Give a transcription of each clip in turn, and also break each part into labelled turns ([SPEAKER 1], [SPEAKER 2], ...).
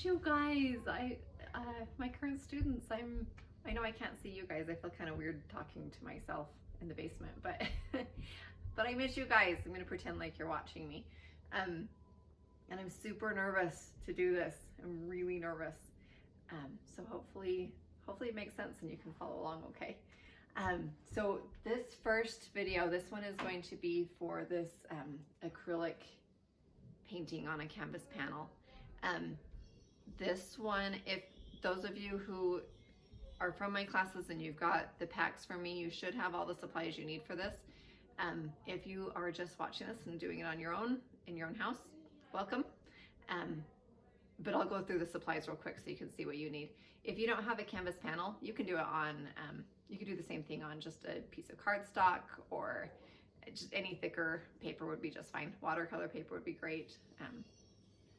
[SPEAKER 1] miss you guys. My current students, I know I can't see you guys. I feel kind of weird talking to myself in the basement, but but I miss you guys. I'm gonna pretend like you're watching me. And I'm super nervous to do this. I'm really nervous. So hopefully it makes sense and you can follow along okay. So this first video, this one is going to be for this acrylic painting on a canvas panel. This one, if those of you who are from my classes and you've got the packs from me, you should have all the supplies you need for this. If you are just watching this and doing it on your own, in your own house, welcome. But I'll go through the supplies real quick so you can see what you need. If you don't have a canvas panel, you can do it on, you can do the same thing on just a piece of cardstock, or just any thicker paper would be just fine. Watercolor paper would be great.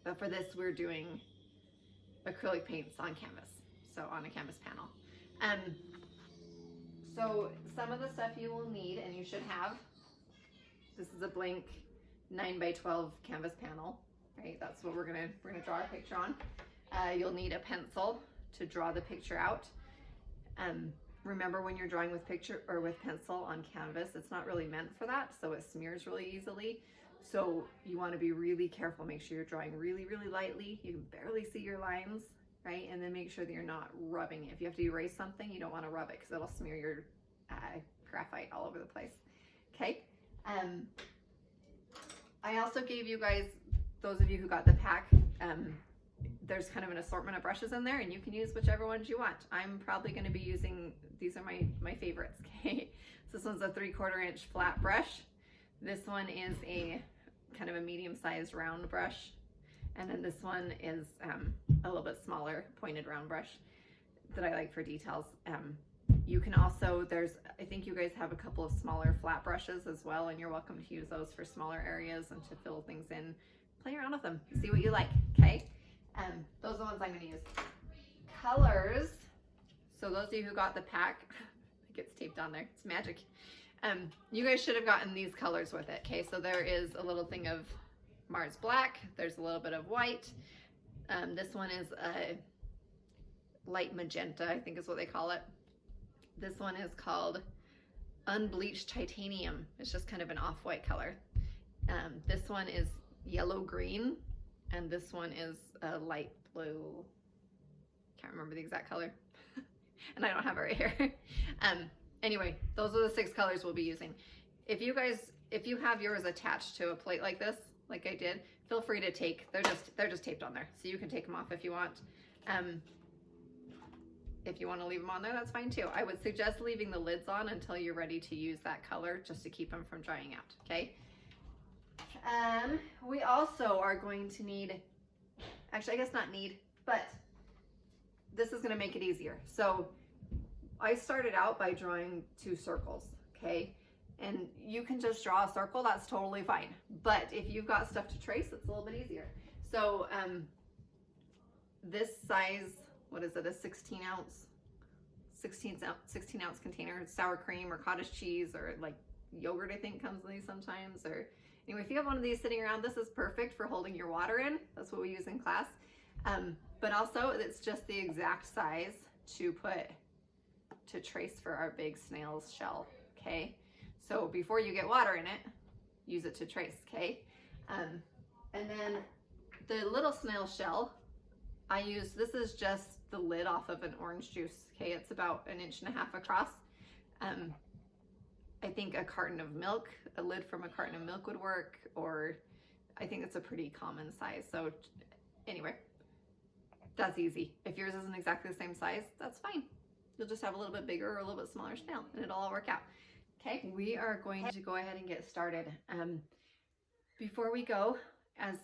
[SPEAKER 1] But for this, we're doing acrylic paints on canvas, so on a canvas panel. So some of the stuff you will need, and you should have, this is a blank 9x12 canvas panel, right? That's what we're gonna draw a picture on. You'll need a pencil to draw the picture out. Remember, when you're drawing with pencil on canvas, it's not really meant for that, so it smears really easily. So you want to be really careful. Make sure you're drawing really, really lightly. You can barely see your lines, right? And then make sure that you're not rubbing it. If you have to erase something, you don't want to rub it because it'll smear your graphite all over the place. Okay. I also gave you guys, those of you who got the pack, there's kind of an assortment of brushes in there, and you can use whichever ones you want. I'm probably going to be using, these are my favorites. Okay. So this one's a 3/4 inch flat brush. This one is a kind of a medium-sized round brush, and then this one is a little bit smaller pointed round brush that I like for details. You can also, I think you guys have a couple of smaller flat brushes as well, and you're welcome to use those for smaller areas and to fill things in. Play around with them, see what you like. Okay, those are the ones I'm going to use. Colors. So those of you who got the pack, it gets taped on there. It's magic. You guys should have gotten these colors with it. Okay, so there is a little thing of Mars Black. There's a little bit of white. This one is a light magenta, I think is what they call it. This one is called Unbleached Titanium. It's just kind of an off-white color. This one is yellow-green, and this one is a light blue. Can't remember the exact color. And I don't have it right here. Anyway, those are the 6 colors we'll be using. If you have yours attached to a plate like this, like I did, feel free to take, they're just taped on there. So you can take them off if you want. If you want to leave them on there, that's fine too. I would suggest leaving the lids on until you're ready to use that color, just to keep them from drying out, okay? We also are going to need, actually I guess not need, but this is gonna make it easier. So I started out by drawing 2 circles, okay? And you can just draw a circle, that's totally fine. But if you've got stuff to trace, it's a little bit easier. So this size, what is it, a 16 ounce container, sour cream or cottage cheese or like yogurt, I think comes in these sometimes. Or anyway, if you have one of these sitting around, this is perfect for holding your water in. That's what we use in class. But also it's just the exact size to trace for our big snail's shell, okay? So before you get water in it, use it to trace, okay? And then the little snail shell, this is just the lid off of an orange juice, okay? It's about 1.5 inches across. I think a carton of milk, a lid from a carton of milk would work, or I think it's a pretty common size. So anyway, that's easy. If yours isn't exactly the same size, that's fine. You'll just have a little bit bigger or a little bit smaller snail, and it'll all work out. Okay, we are going to go ahead and get started. Before we go, as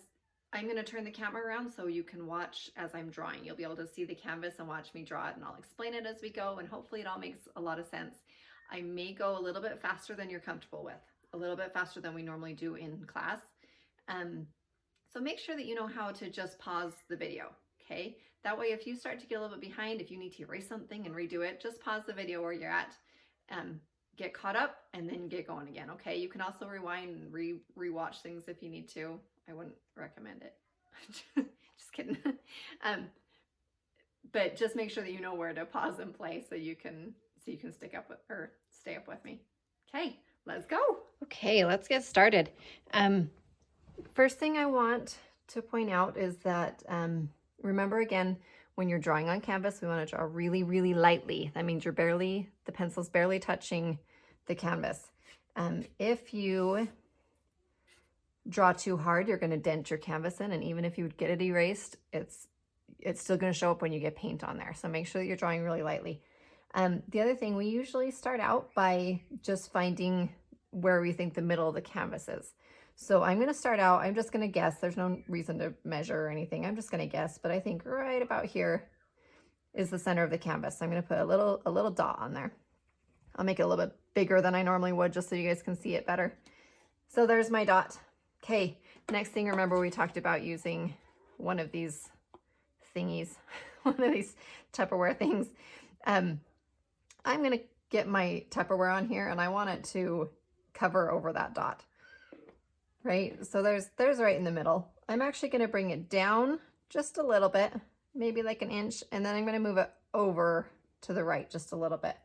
[SPEAKER 1] I'm going to turn the camera around so you can watch as I'm drawing. You'll be able to see the canvas and watch me draw it, and I'll explain it as we go, and hopefully it all makes a lot of sense. I may go a little bit faster than you're comfortable with, a little bit faster than we normally do in class. So make sure that you know how to just pause the video. Okay, that way if you start to get a little bit behind, if you need to erase something and redo it, just pause the video where you're at, get caught up, and then get going again. Okay, you can also rewind and re-watch things if you need to. I wouldn't recommend it. just kidding. But just make sure that you know where to pause and play so you can stick up with, or stay up with me. Okay, let's go. Okay, let's get started. First thing I want to point out is that, remember again, when you're drawing on canvas, we want to draw really, really lightly. That means the pencil's barely touching the canvas. If you draw too hard, you're going to dent your canvas in, and even if you would get it erased, it's still going to show up when you get paint on there. So make sure that you're drawing really lightly. The other thing, we usually start out by just finding where we think the middle of the canvas is. So I'm going to start out, I'm just going to guess. There's no reason to measure or anything. I'm just going to guess, but I think right about here is the center of the canvas. So I'm going to put a little dot on there. I'll make it a little bit bigger than I normally would just so you guys can see it better. So there's my dot. Okay, next thing, remember we talked about using one of these thingies, one of these Tupperware things. I'm going to get my Tupperware on here, and I want it to cover over that dot, right? So there's right in the middle. I'm actually going to bring it down just a little bit, maybe like an inch, and then I'm going to move it over to the right just a little bit.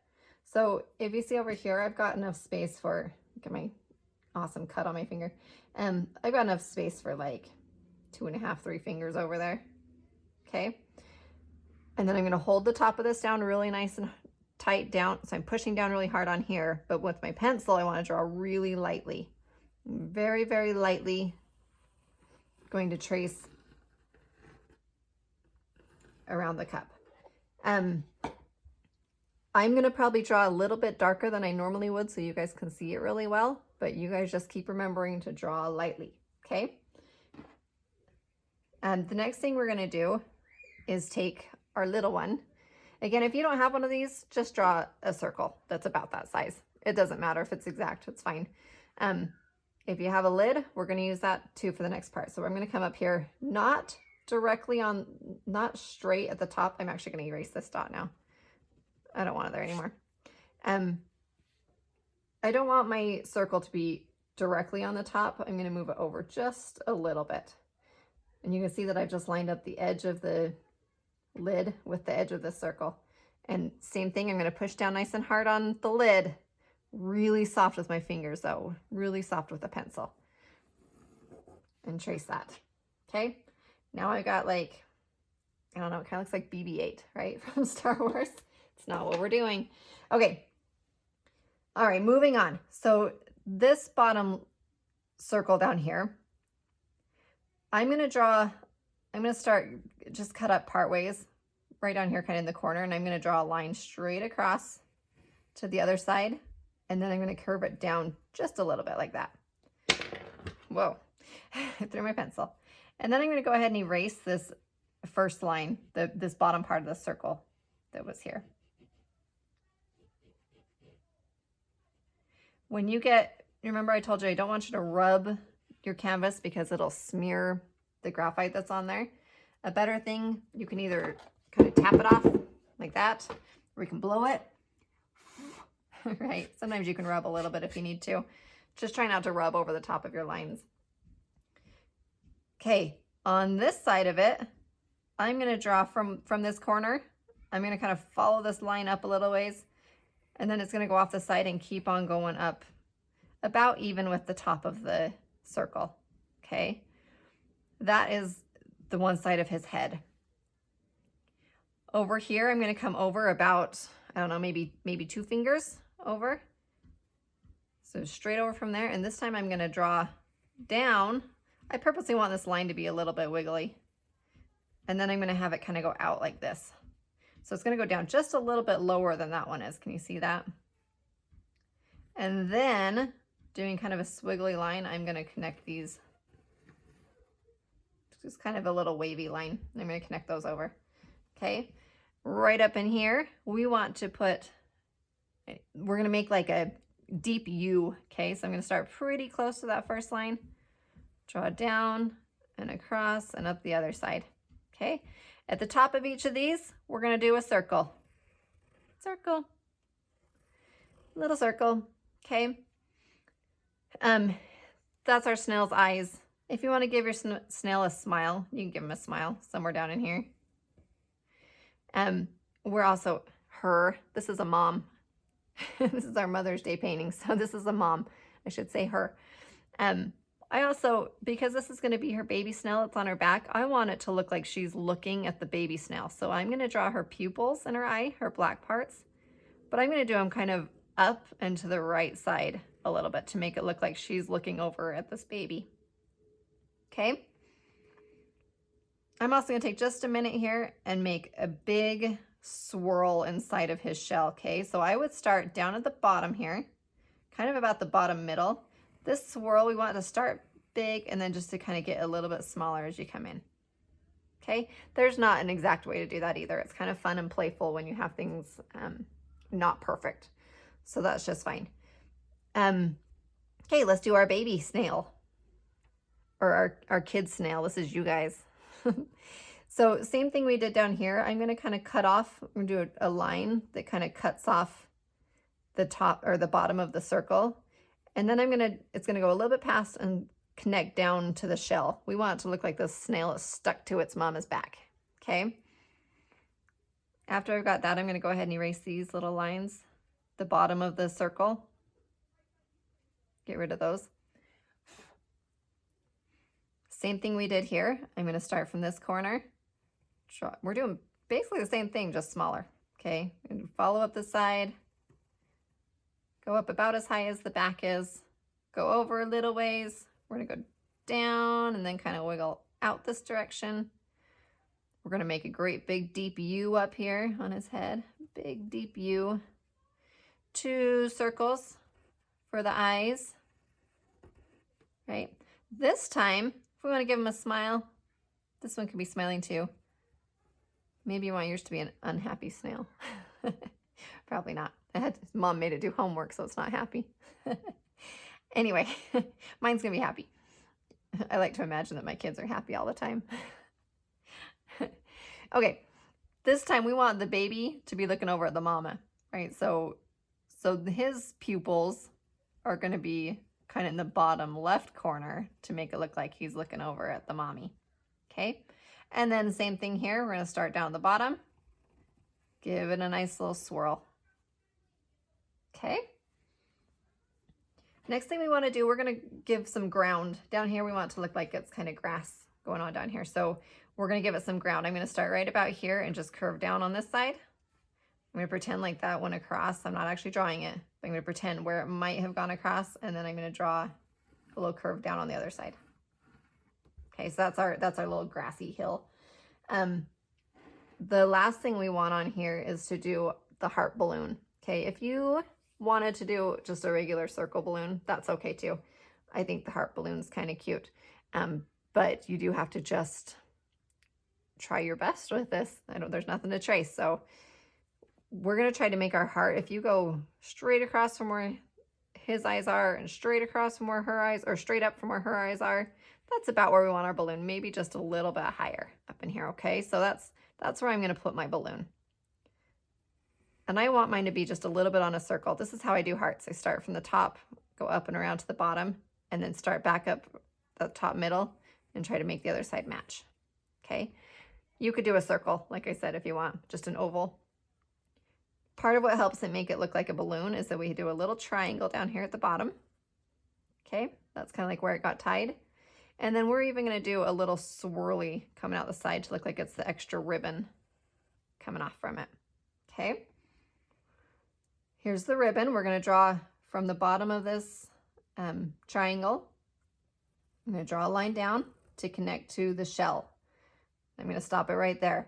[SPEAKER 1] So if you see over here, I've got enough space for, look at my awesome cut on my finger. I've got enough space for like 2.5, 3 fingers over there. Okay. And then I'm going to hold the top of this down really nice and tight down. So I'm pushing down really hard on here, but with my pencil, I want to draw really lightly, very, very lightly. Going to trace around the cup. I'm going to probably draw a little bit darker than I normally would so you guys can see it really well, but you guys just keep remembering to draw lightly, okay? And the next thing we're going to do is take our little one. Again, if you don't have one of these, just draw a circle that's about that size. It doesn't matter if it's exact, it's fine. If you have a lid, we're going to use that too for the next part. So I'm going to come up here, not directly on, not straight at the top. I'm actually going to erase this dot now. I don't want it there anymore. I don't want my circle to be directly on the top. I'm going to move it over just a little bit. And you can see that I've just lined up the edge of the lid with the edge of the circle. And same thing, I'm going to push down nice and hard on the lid. Really soft with my fingers though. Really soft with a pencil. And trace that. Okay. Now I got like, I don't know, it kind of looks like BB-8, right? From Star Wars. It's not what we're doing. Okay. All right, moving on. So this bottom circle down here, I'm going to start, just cut up part ways right down here, kind of in the corner. And I'm going to draw a line straight across to the other side. And then I'm going to curve it down just a little bit like that. Whoa, I threw my pencil. And then I'm going to go ahead and erase this first line, this bottom part of the circle that was here. When you remember I told you I don't want you to rub your canvas because it'll smear the graphite that's on there. A better thing, you can either kind of tap it off like that, or you can blow it. Right? Sometimes you can rub a little bit if you need to. Just try not to rub over the top of your lines. Okay, on this side of it, I'm going to draw from this corner. I'm going to kind of follow this line up a little ways, and then it's going to go off the side and keep on going up about even with the top of the circle. Okay, that is the one side of his head. Over here, I'm going to come over about, I don't know, maybe 2 fingers over. So straight over from there. And this time I'm going to draw down. I purposely want this line to be a little bit wiggly. And then I'm going to have it kind of go out like this. So it's going to go down just a little bit lower than that one is. Can you see that? And then doing kind of a squiggly line, I'm going to connect these. Just kind of a little wavy line. I'm going to connect those over. Okay. Right up in here, we want to put, we're going to make like a deep U. Okay. So I'm going to start pretty close to that first line, draw down and across and up the other side. Okay. At the top of each of these, we're going to do a circle. Circle. Little circle. Okay. That's our snail's eyes. If you want to give your snail a smile, you can give him a smile somewhere down in here. We're also her. This is a mom. This is our Mother's Day painting, so this is a mom. I should say her. I also, because this is going to be her baby snail, it's on her back, I want it to look like she's looking at the baby snail. So I'm going to draw her pupils in her eye, her black parts, but I'm going to do them kind of up and to the right side a little bit to make it look like she's looking over at this baby. Okay. I'm also going to take just a minute here and make a big swirl inside of his shell. Okay, so I would start down at the bottom here, kind of about the bottom middle. This swirl, we want to start big and then just to kind of get a little bit smaller as you come in. Okay, there's not an exact way to do that either. It's kind of fun and playful when you have things not perfect. So that's just fine. Okay, let's do our baby snail. Or our kid snail. This is you guys. So same thing we did down here. I'm going to kind of cut off, I'm going to do a line that kind of cuts off the top or the bottom of the circle. And then it's going to go a little bit past and connect down to the shell. We want it to look like this snail is stuck to its mama's back. Okay. After I've got that, I'm going to go ahead and erase these little lines, the bottom of the circle. Get rid of those. Same thing we did here. I'm going to start from this corner. We're doing basically the same thing, just smaller. Okay, and follow up the side. Go up about as high as the back is. Go over a little ways. We're going to go down and then kind of wiggle out this direction. We're going to make a great big deep U up here on his head. Big deep U. 2 circles for the eyes. Right. This time, if we want to give him a smile, this one can be smiling too. Maybe you want yours to be an unhappy snail. Probably not. Mom made it do homework, so it's not happy. Anyway, mine's going to be happy. I like to imagine that my kids are happy all the time. Okay, this time we want the baby to be looking over at the mama, right? So his pupils are going to be kind of in the bottom left corner to make it look like he's looking over at the mommy. Okay, and then same thing here. We're going to start down at the bottom. Give it a nice little swirl. Okay. Next thing we want to do, we're going to give some ground. Down here we want it to look like it's kind of grass going on down here. So we're going to give it some ground. I'm going to start right about here and just curve down on this side. I'm going to pretend like that went across. I'm not actually drawing it, but I'm going to pretend where it might have gone across, and then I'm going to draw a little curve down on the other side. Okay, so that's our little grassy hill. The last thing we want on here is to do the heart balloon. Okay, if you wanted to do just a regular circle balloon, that's okay too. I think the heart balloon's kind of cute. But you do have to just try your best with this. There's nothing to trace. So we're going to try to make our heart, if you go straight across from where his eyes are and straight across from where her eyes, or straight up from where her eyes are, that's about where we want our balloon, maybe just a little bit higher up in here. Okay, so that's where I'm going to put my balloon. And I want mine to be just a little bit on a circle. This is how I do hearts. I start from the top, go up and around to the bottom, and then start back up the top middle and try to make the other side match. Okay, you could do a circle, like I said, if you want, just an oval. Part of what helps it make it look like a balloon is that we do a little triangle down here at the bottom. Okay, that's kind of like where it got tied. And then we're even going to do a little swirly coming out the side to look like it's the extra ribbon coming off from it. Okay, here's the ribbon. We're going to draw from the bottom of this triangle. I'm going to draw a line down to connect to the shell. I'm going to stop it right there.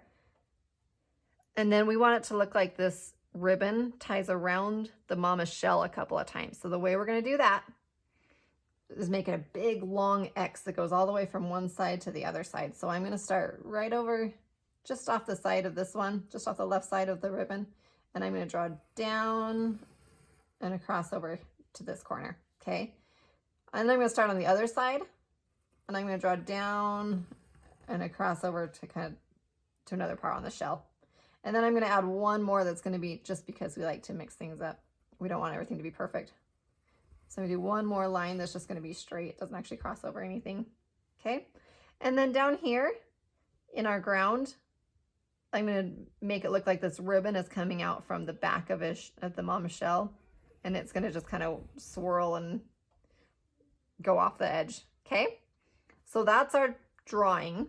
[SPEAKER 1] And then we want it to look like this ribbon ties around the mama's shell a couple of times. So the way we're going to do that is make it a big long X that goes all the way from one side to the other side. So I'm going to start right over just off the side of this one, just off the left side of the ribbon. And I'm going to draw down and across over to this corner. Okay. And then I'm going to start on the other side, and I'm going to draw down and across over to kind of to another part on the shell. And then I'm going to add one more that's going to be just because we like to mix things up. We don't want everything to be perfect. So I'm going to do one more line that's just going to be straight. It doesn't actually cross over anything. Okay. And then down here in our ground, I'm going to make it look like this ribbon is coming out from the back of the mama shell, and it's going to just kind of swirl and go off the edge. Okay. So that's our drawing.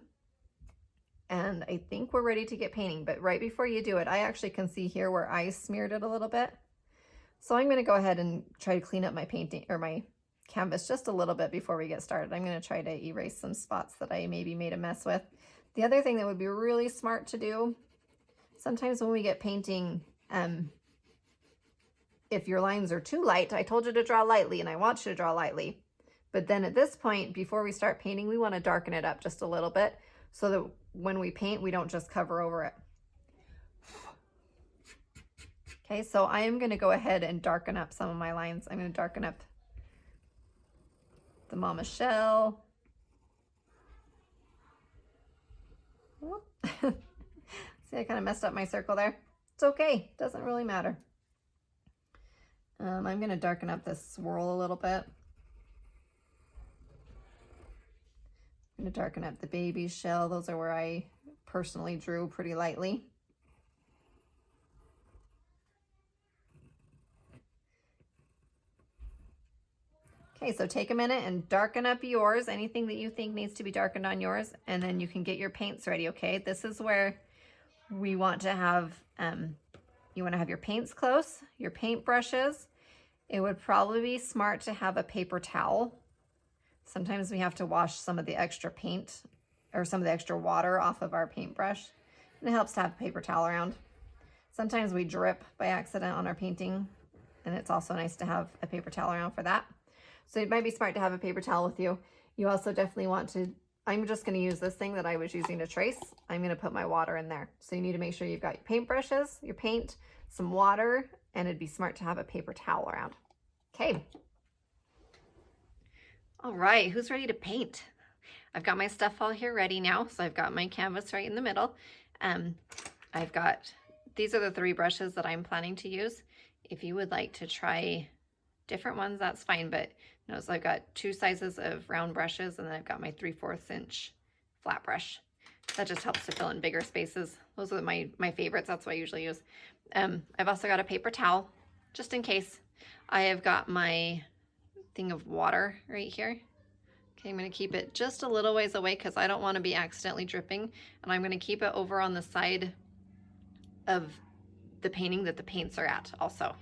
[SPEAKER 1] And I think we're ready to get painting, but right before you do it, I actually can see here where I smeared it a little bit. So I'm going to go ahead and try to clean up my painting or my canvas just a little bit before we get started. I'm going to try to erase some spots that I maybe made a mess with. The other thing that would be really smart to do, sometimes when we get painting, if your lines are too light, I told you to draw lightly and I want you to draw lightly. But then at this point, before we start painting, we want to darken it up just a little bit so that when we paint, we don't just cover over it. Okay, so I am going to go ahead and darken up some of my lines. I'm going to darken up the mama shell. See, I kind of messed up my circle there. It's okay, doesn't really matter. I'm going to darken up this swirl a little bit. I'm going to darken up the baby shell. Those are where I personally drew pretty lightly. Okay, so take a minute and darken up yours, anything that you think needs to be darkened on yours, and then you can get your paints ready, okay? This is where we want to have, you want to have your paints close, your paint brushes. It would probably be smart to have a paper towel. Sometimes we have to wash some of the extra paint or some of the extra water off of our paintbrush, and it helps to have a paper towel around. Sometimes we drip by accident on our painting, and it's also nice to have a paper towel around for that. So it might be smart to have a paper towel with you. You also definitely want to, I'm just going to use this thing that I was using to trace. I'm going to put my water in there. So you need to make sure you've got your paintbrushes, your paint, some water, and it'd be smart to have a paper towel around. Okay. All right, who's ready to paint? I've got my stuff all here ready now. So I've got my canvas right in the middle. I've got, these are the 3 brushes that I'm planning to use. If you would like to try different ones, that's fine, but so I've got 2 sizes of round brushes, and then I've got my 3/4 inch flat brush. That just helps to fill in bigger spaces. Those are my favorites. That's what I usually use. I've also got a paper towel, just in case. I have got my thing of water right here. Okay, I'm going to keep it just a little ways away because I don't want to be accidentally dripping, and I'm going to keep it over on the side of the painting that the paints are at also,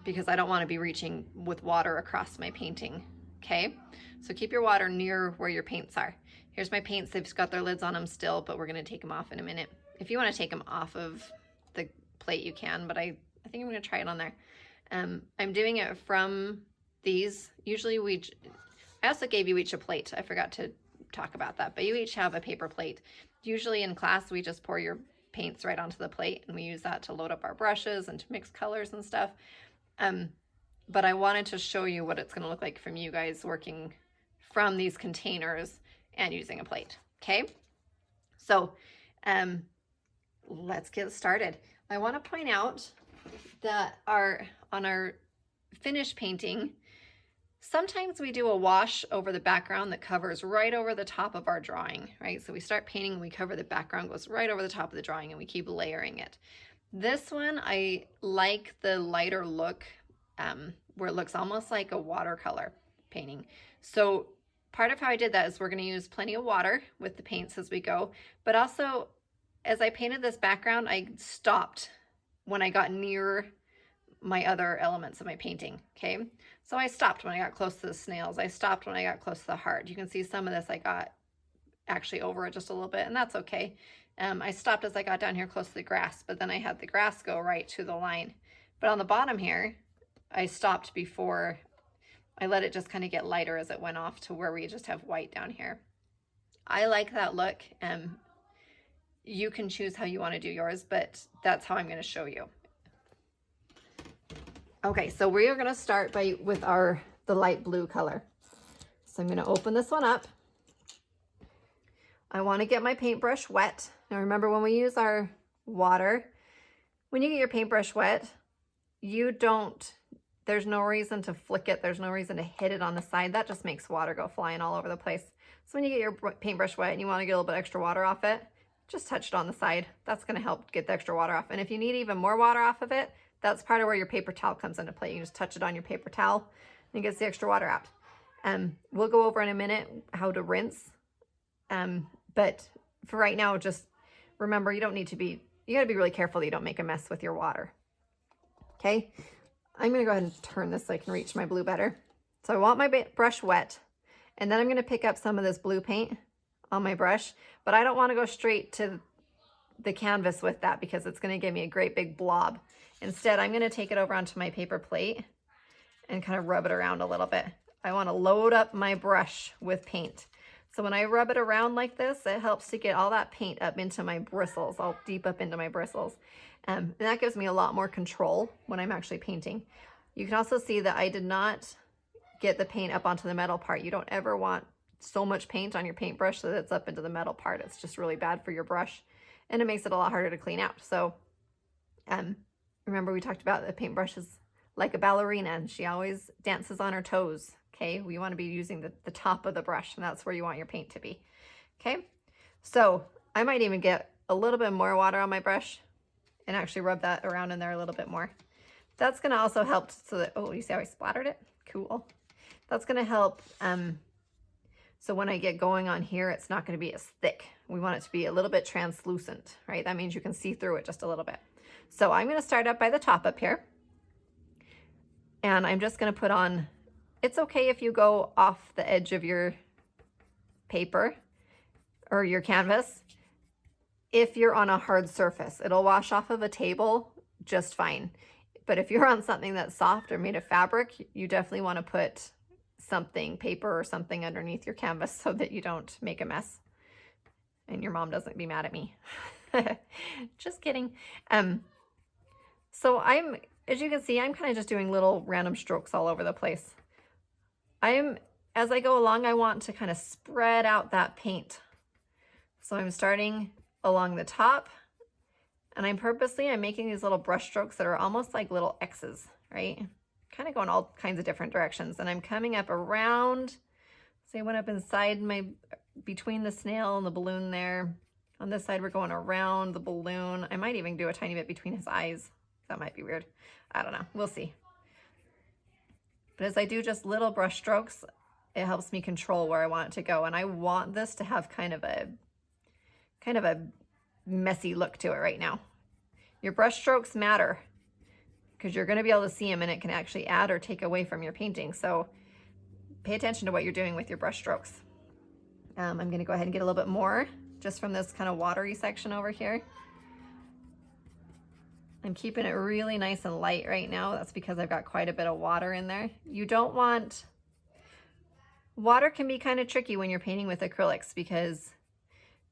[SPEAKER 1] because I don't want to be reaching with water across my painting. Okay, so keep your water near where your paints are. Here's my paints. They've got their lids on them still, but we're going to take them off in a minute. If you want to take them off of the plate, you can, but I think I'm going to try it on there. I'm doing it from these. Usually I also gave you each a plate. I forgot to talk about that, but you each have a paper plate. Usually in class, we just pour your paints right onto the plate, and we use that to load up our brushes and to mix colors and stuff. But I wanted to show you what it's going to look like from you guys working from these containers and using a plate. Okay, so let's get started. I want to point out that on our finished painting, sometimes we do a wash over the background that covers right over the top of our drawing, right? So we start painting and we cover the background, goes right over the top of the drawing, and we keep layering it. This one, I like the lighter look where it looks almost like a watercolor painting. So part of how I did that is we're going to use plenty of water with the paints as we go, but also as I painted this background, I stopped when I got near my other elements of my painting. Okay, so I stopped when I got close to the snails. I stopped when I got close to the heart. You can see some of this I got actually over it just a little bit, and that's okay. I stopped as I got down here close to the grass, but then I had the grass go right to the line. But on the bottom here, I stopped before I let it just kind of get lighter as it went off to where we just have white down here. I like that look. You can choose how you want to do yours, but that's how I'm going to show you. Okay, so we are going to start with the light blue color. So I'm going to open this one up. I want to get my paintbrush wet. Now remember, when we use our water, when you get your paintbrush wet, you don't There's no reason to flick it. There's no reason to hit it on the side. That just makes water go flying all over the place. So when you get your paintbrush wet and you want to get a little bit extra water off it, just touch it on the side. That's going to help get the extra water off. And if you need even more water off of it, that's part of where your paper towel comes into play. You just touch it on your paper towel and it gets the extra water out. We'll go over in a minute how to rinse. But for right now, just remember, you got to be really careful that you don't make a mess with your water. Okay. I'm going to go ahead and turn this so I can reach my blue better. So I want my brush wet, and then I'm going to pick up some of this blue paint on my brush, but I don't want to go straight to the canvas with that because it's going to give me a great big blob. Instead, I'm going to take it over onto my paper plate and kind of rub it around a little bit. I want to load up my brush with paint. So when I rub it around like this, it helps to get all that paint up into my bristles, all deep up into my bristles. And that gives me a lot more control when I'm actually painting. You can also see that I did not get the paint up onto the metal part. You don't ever want so much paint on your paintbrush so that it's up into the metal part. It's just really bad for your brush and it makes it a lot harder to clean out. So remember we talked about the paintbrush is like a ballerina and she always dances on her toes. Okay, we want to be using the top of the brush and that's where you want your paint to be. Okay, so I might even get a little bit more water on my brush and actually rub that around in there a little bit more. That's going to also help so that, oh, you see how I splattered it? Cool. That's going to help. So when I get going on here, it's not going to be as thick. We want it to be a little bit translucent, right? That means you can see through it just a little bit. So I'm going to start up by the top up here. And I'm just going to put on, it's okay if you go off the edge of your paper or your canvas. If you're on a hard surface, it'll wash off of a table just fine. But if you're on something that's soft or made of fabric, you definitely want to put something, paper or something underneath your canvas so that you don't make a mess. And your mom doesn't be mad at me. Just kidding. So as you can see, I'm kind of just doing little random strokes all over the place. As I go along, I want to kind of spread out that paint. So I'm starting along the top and I'm making these little brush strokes that are almost like little X's, right? Kind of going all kinds of different directions. And I'm coming up around, say I went up inside between the snail and the balloon there. On this side, we're going around the balloon. I might even do a tiny bit between his eyes. That might be weird. I don't know, we'll see. But as I do just little brush strokes, it helps me control where I want it to go. And I want this to have kind of a messy look to it right now. Your brush strokes matter because you're going to be able to see them and it can actually add or take away from your painting. So pay attention to what you're doing with your brush strokes. I'm going to go ahead and get a little bit more just from this kind of watery section over here. I'm keeping it really nice and light right now. That's because I've got quite a bit of water in there. Water can be kind of tricky when you're painting with acrylics because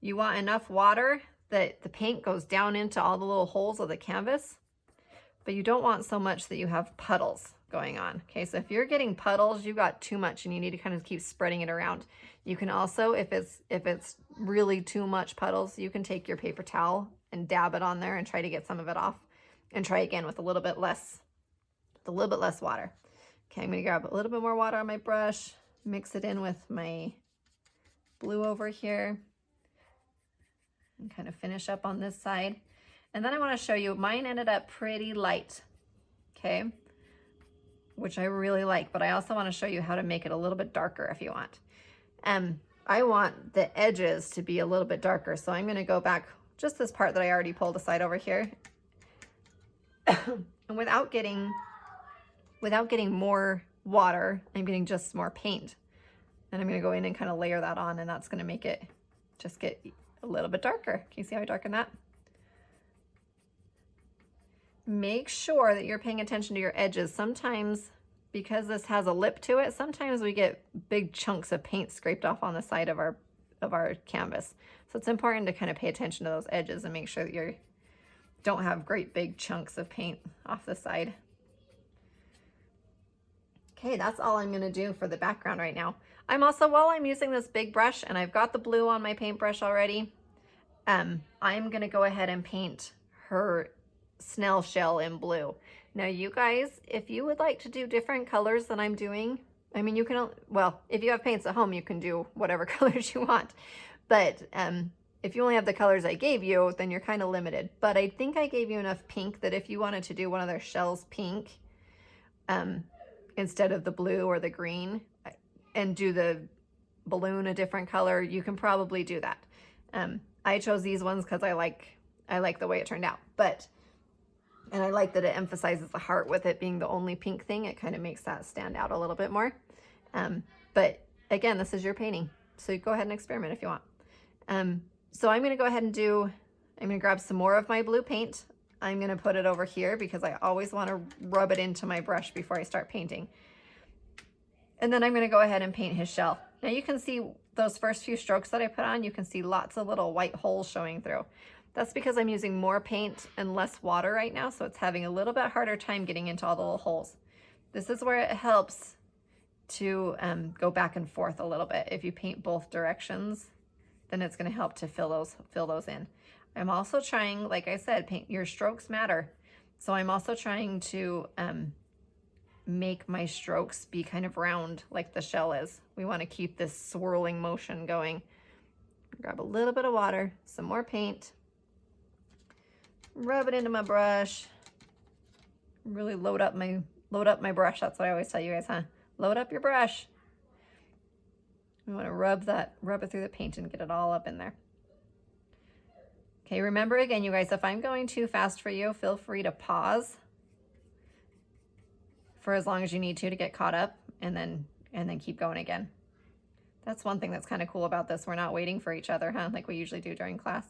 [SPEAKER 1] you want enough water that the paint goes down into all the little holes of the canvas, but you don't want so much that you have puddles going on. Okay, so if you're getting puddles, you've got too much and you need to kind of keep spreading it around. You can also, if it's really too much puddles, you can take your paper towel and dab it on there and try to get some of it off and try again with a little bit less water. Okay, I'm gonna grab a little bit more water on my brush, mix it in with my blue over here, and kind of finish up on this side. And then I want to show you, mine ended up pretty light, okay, which I really like, but I also want to show you how to make it a little bit darker if you want. I want the edges to be a little bit darker, so I'm going to go back just this part that I already pulled aside over here. And without getting more water, I'm getting just more paint. And I'm going to go in and kind of layer that on, and that's going to make it just get a little bit darker. Can you see how I darken that? Make sure that you're paying attention to your edges. Sometimes, because this has a lip to it, sometimes we get big chunks of paint scraped off on the side of our canvas. So it's important to kind of pay attention to those edges and make sure that you don't have great big chunks of paint off the side. Okay, that's all I'm going to do for the background right now. While I'm using this big brush and I've got the blue on my paintbrush already, I'm going to go ahead and paint her snail shell in blue. Now you guys, if you would like to do different colors than I'm doing, I mean, you can, well, if you have paints at home, you can do whatever colors you want. But if you only have the colors I gave you, then you're kind of limited. But I think I gave you enough pink that if you wanted to do one of their shells pink, instead of the blue or the green, and do the balloon a different color, you can probably do that. I chose these ones because I like the way it turned out. And I like that it emphasizes the heart with it being the only pink thing. It kind of makes that stand out a little bit more. But again, this is your painting, so you go ahead and experiment if you want. So I'm going to go ahead and I'm going to grab some more of my blue paint. I'm going to put it over here because I always want to rub it into my brush before I start painting. And then I'm going to go ahead and paint his shell. Now you can see those first few strokes that I put on, you can see lots of little white holes showing through. That's because I'm using more paint and less water right now, so it's having a little bit harder time getting into all the little holes. This is where it helps to go back and forth a little bit. If you paint both directions, then it's going to help to fill those in. I'm also trying, like I said, your strokes matter. So I'm also trying to make my strokes be kind of round like the shell is. We want to keep this swirling motion going. Grab a little bit of water, some more paint, rub it into my brush, really load up my brush. That's what I always tell you guys, huh? Load up your brush. We want to rub it through the paint and get it all up in there. Okay, remember again, you guys, if I'm going too fast for you, feel free to pause for as long as you need to get caught up, and then keep going again. That's one thing that's kind of cool about this. We're not waiting for each other, huh? Like we usually do during class.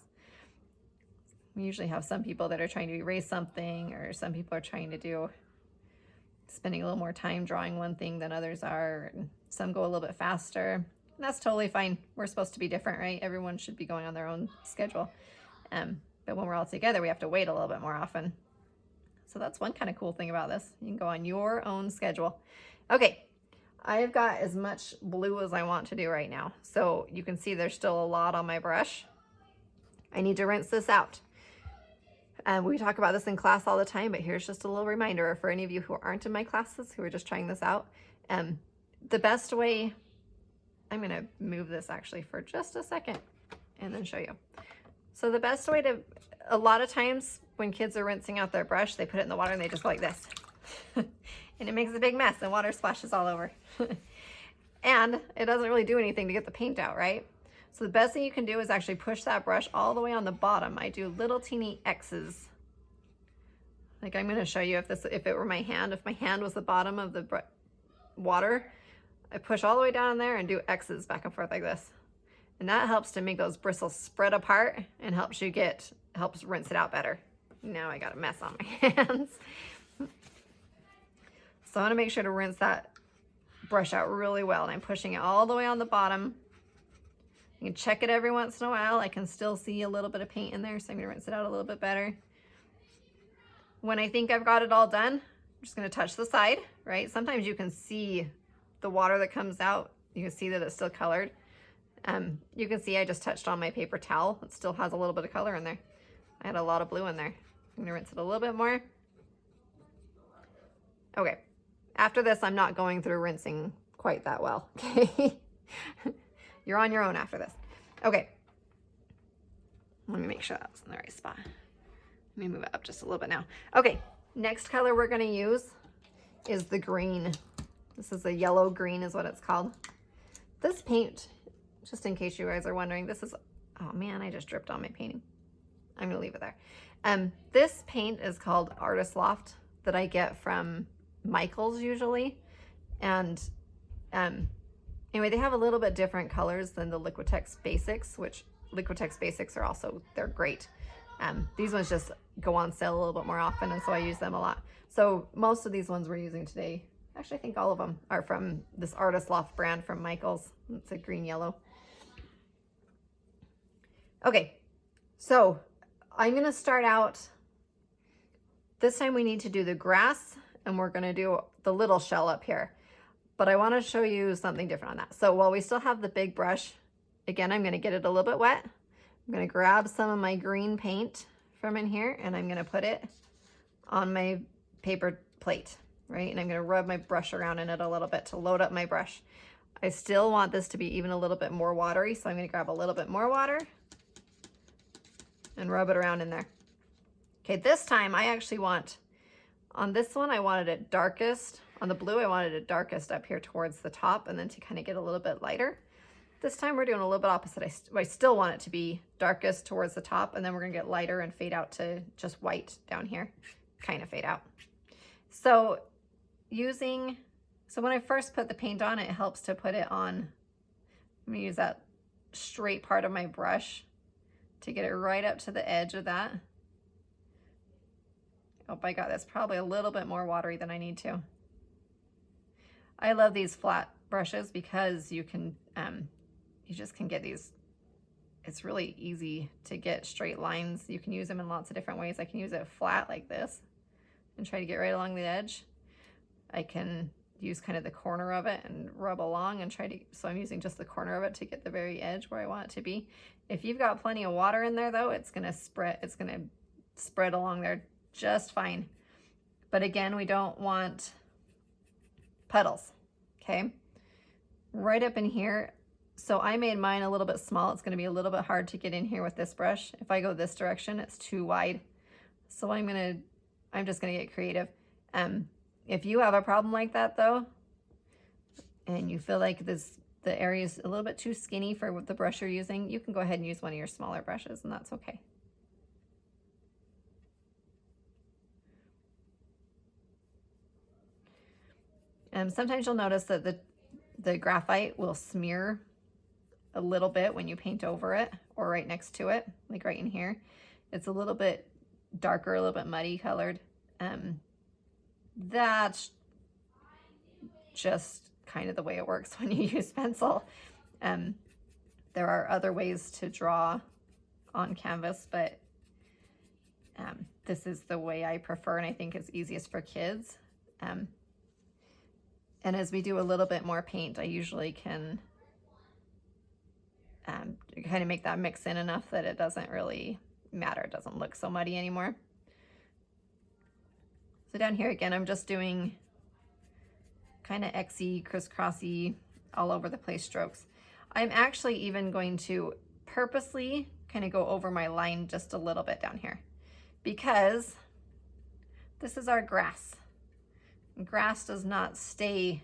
[SPEAKER 1] We usually have some people that are trying to erase something, or some people are trying to spending a little more time drawing one thing than others are. And some go a little bit faster. And that's totally fine. We're supposed to be different, right? Everyone should be going on their own schedule. But when we're all together, we have to wait a little bit more often. So that's one kind of cool thing about this. You can go on your own schedule. Okay, I've got as much blue as I want to do right now. So you can see there's still a lot on my brush. I need to rinse this out. We talk about this in class all the time, but here's just a little reminder for any of you who aren't in my classes, who are just trying this out. The best way, I'm going to move this actually for just a second and then show you. So the best way a lot of times when kids are rinsing out their brush, they put it in the water and they just go like this. And it makes a big mess and water splashes all over. And it doesn't really do anything to get the paint out, right? So the best thing you can do is actually push that brush all the way on the bottom. I do little teeny X's. Like I'm going to show you if it were my hand, if my hand was the bottom of the water, I push all the way down in there and do X's back and forth like this. And that helps to make those bristles spread apart and helps rinse it out better. Now I got a mess on my hands. So I want to make sure to rinse that brush out really well. And I'm pushing it all the way on the bottom. You can check it every once in a while. I can still see a little bit of paint in there, so I'm going to rinse it out a little bit better. When I think I've got it all done, I'm just going to touch the side, right? Sometimes you can see the water that comes out. You can see that it's still colored. You can see I just touched on my paper towel. It still has a little bit of color in there. I had a lot of blue in there. I'm going to rinse it a little bit more. Okay. After this, I'm not going through rinsing quite that well. Okay. You're on your own after this. Okay. Let me make sure that was in the right spot. Let me move it up just a little bit now. Okay. Next color we're going to use is the green. This is a yellow green is what it's called. This paint, just in case you guys are wondering, this is, oh man, I just dripped on my painting. I'm going to leave it there. This paint is called Artist Loft that I get from Michael's usually. And anyway, they have a little bit different colors than the Liquitex Basics, which Liquitex Basics are also, they're great. These ones just go on sale a little bit more often, and so I use them a lot. So most of these ones we're using today, actually I think all of them are from this Artist Loft brand from Michael's. It's a green yellow. Okay, so I'm going to start out, this time we need to do the grass, and we're going to do the little shell up here. But I want to show you something different on that. So while we still have the big brush, again, I'm going to get it a little bit wet. I'm going to grab some of my green paint from in here, and I'm going to put it on my paper plate, right? And I'm gonna rub my brush around in it a little bit to load up my brush. I still want this to be even a little bit more watery, so I'm gonna grab a little bit more water and rub it around in there. Okay, this time I actually want, on this one, I wanted it darkest. On the blue, I wanted it darkest up here towards the top, and then to kind of get a little bit lighter. This time we're doing a little bit opposite. I still want it to be darkest towards the top, and then we're gonna get lighter and fade out to just white down here, kind of fade out. So when I first put the paint on, it helps to put it on, I'm gonna use that straight part of my brush to get it right up to the edge of that. Oh my God, that's probably a little bit more watery than I need to. I love these flat brushes because you can, you just can get these, it's really easy to get straight lines. You can use them in lots of different ways. I can use it flat like this and try to get right along the edge. I can use kind of the corner of it and rub along and try to, so I'm using just the corner of it to get the very edge where I want it to be. If you've got plenty of water in there though, it's gonna spread along there just fine. But again, we don't want puddles, okay? Right up in here. So I made mine a little bit small. It's gonna be a little bit hard to get in here with this brush. If I go this direction, it's too wide. So I'm just gonna get creative. If you have a problem like that though, and you feel like the area is a little bit too skinny for what the brush you're using, you can go ahead and use one of your smaller brushes, and that's okay. Sometimes you'll notice that the graphite will smear a little bit when you paint over it or right next to it, like right in here. It's a little bit darker, a little bit muddy colored. That's just kind of the way it works when you use pencil. There are other ways to draw on canvas, but this is the way I prefer, and I think it's easiest for kids. And as we do a little bit more paint, I usually can kind of make that mix in enough that it doesn't really matter. It doesn't look so muddy anymore. So down here again, I'm just doing kind of X-y, crisscrossy, all over the place strokes. I'm actually even going to purposely kind of go over my line just a little bit down here because this is our grass. Grass does not stay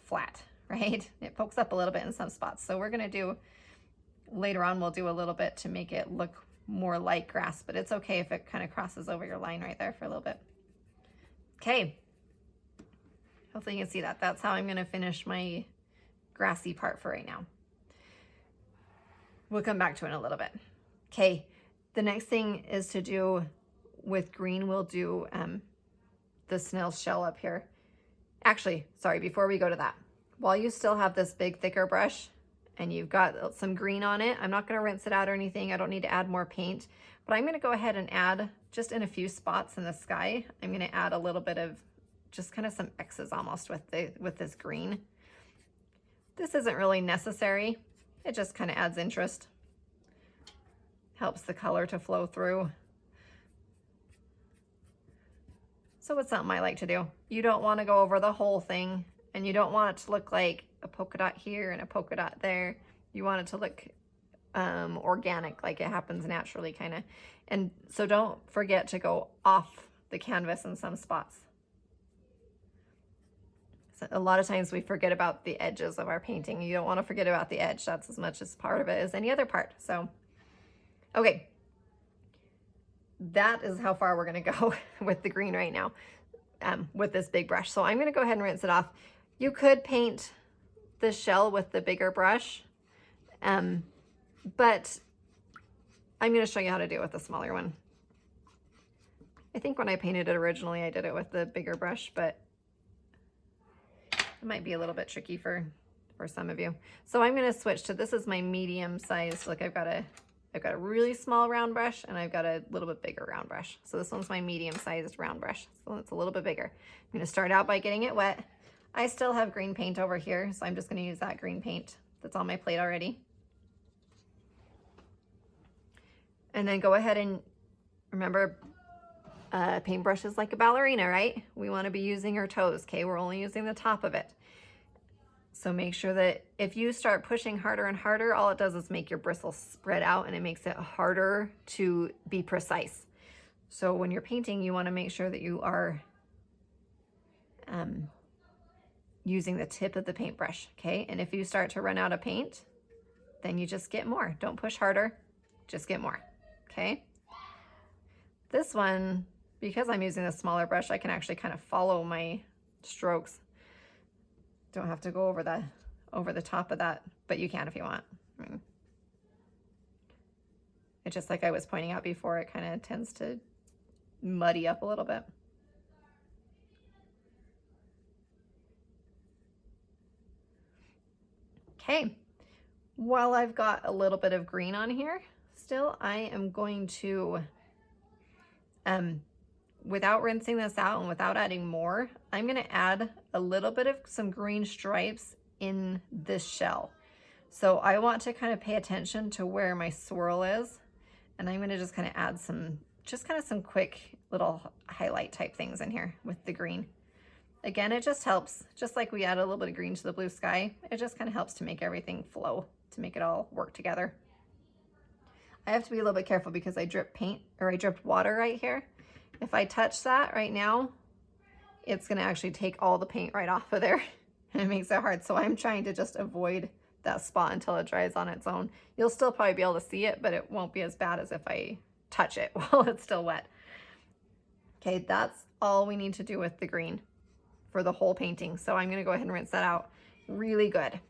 [SPEAKER 1] flat, right? It pokes up a little bit in some spots. So we're gonna do, later on we'll do a little bit to make it look more like grass, but it's okay if it kind of crosses over your line right there for a little bit. Okay, hopefully you can see that. That's how I'm gonna finish my grassy part for right now. We'll come back to it in a little bit. Okay, the next thing is to do with green, we'll do the snail shell up here. Actually, sorry, before we go to that, while you still have this big, thicker brush and you've got some green on it, I'm not gonna rinse it out or anything. I don't need to add more paint, but I'm gonna go ahead and add, just in a few spots in the sky, I'm gonna add a little bit of just kind of some X's almost with this green. This isn't really necessary. It just kind of adds interest. Helps the color to flow through. So it's something I like to do. You don't want to go over the whole thing, and you don't want it to look like a polka dot here and a polka dot there. You want it to look organic, like it happens naturally kind of. And so don't forget to go off the canvas in some spots. So a lot of times we forget about the edges of our painting. You don't want to forget about the edge. That's as much as part of it as any other part. So, okay. That is how far we're going to go with the green right now with this big brush. So I'm going to go ahead and rinse it off. You could paint the shell with the bigger brush, but I'm going to show you how to do it with the smaller one. I think when I painted it originally, I did it with the bigger brush, but it might be a little bit tricky for some of you. So I'm going to switch to, this is my medium size. Look, I've got a really small round brush and I've got a little bit bigger round brush. So this one's my medium sized round brush. So it's a little bit bigger. I'm gonna start out by getting it wet. I still have green paint over here, so I'm just gonna use that green paint that's on my plate already. And then go ahead and remember, paintbrush is like a ballerina, right? We want to be using our toes, okay? We're only using the top of it. So make sure that if you start pushing harder and harder, all it does is make your bristles spread out and it makes it harder to be precise. So when you're painting, you want to make sure that you are using the tip of the paintbrush, okay? And if you start to run out of paint, then you just get more. Don't push harder, just get more, okay? This one, because I'm using a smaller brush, I can actually kind of follow my strokes. Don't have to go over the top of that, but you can if you want. It's just like I was pointing out before, it kind of tends to muddy up a little bit. Okay, while I've got a little bit of green on here still, I am going to, without rinsing this out and without adding more, I'm gonna add a little bit of some green stripes in this shell. So I want to kind of pay attention to where my swirl is, and I'm gonna just kind of add some, some quick little highlight type things in here with the green. Again, it just helps, just like we add a little bit of green to the blue sky, it just kind of helps to make everything flow, to make it all work together. I have to be a little bit careful because I dripped water right here. If I touch that right now, it's gonna actually take all the paint right off of there and it makes it hard. So I'm trying to just avoid that spot until it dries on its own. You'll still probably be able to see it, but it won't be as bad as if I touch it while it's still wet. Okay, that's all we need to do with the green for the whole painting. So I'm gonna go ahead and rinse that out really good.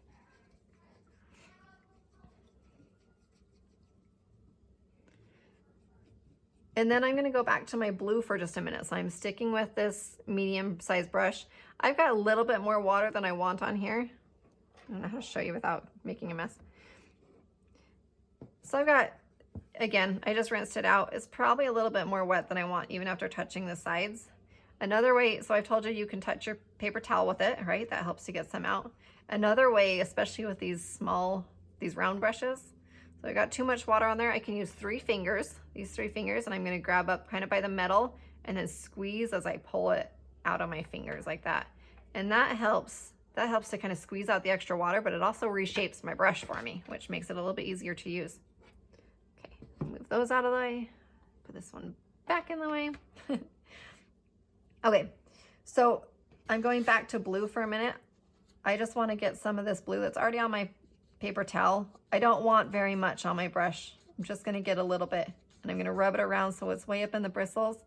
[SPEAKER 1] And then I'm gonna go back to my blue for just a minute. So I'm sticking with this medium-sized brush. I've got a little bit more water than I want on here. I don't know how to show you without making a mess. So I've got, again, I just rinsed it out. It's probably a little bit more wet than I want even after touching the sides. Another way, so I've told you can touch your paper towel with it, right? That helps to get some out. Another way, especially with these round brushes, so I got too much water on there, I can use these 3 fingers, and I'm gonna grab up kind of by the metal and then squeeze as I pull it out of my fingers like that. And that helps to kind of squeeze out the extra water, but it also reshapes my brush for me, which makes it a little bit easier to use. Okay, move those out of the way, put this one back in the way. Okay, so I'm going back to blue for a minute. I just want to get some of this blue that's already on my paper towel. I don't want very much on my brush. I'm just going to get a little bit, and I'm going to rub it around so it's way up in the bristles.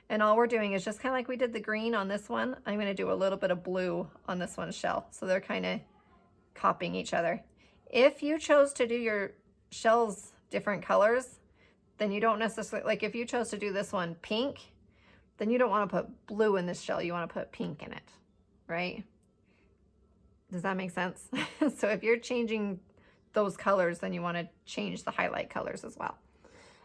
[SPEAKER 1] And all we're doing is just kind of like we did the green on this one, I'm going to do a little bit of blue on this one's shell. So they're kind of copying each other. If you chose to do your shells different colors, then you don't necessarily, like if you chose to do this one pink, then you don't want to put blue in this shell, you want to put pink in it, right? Does that make sense? So if you're changing those colors, then you want to change the highlight colors as well.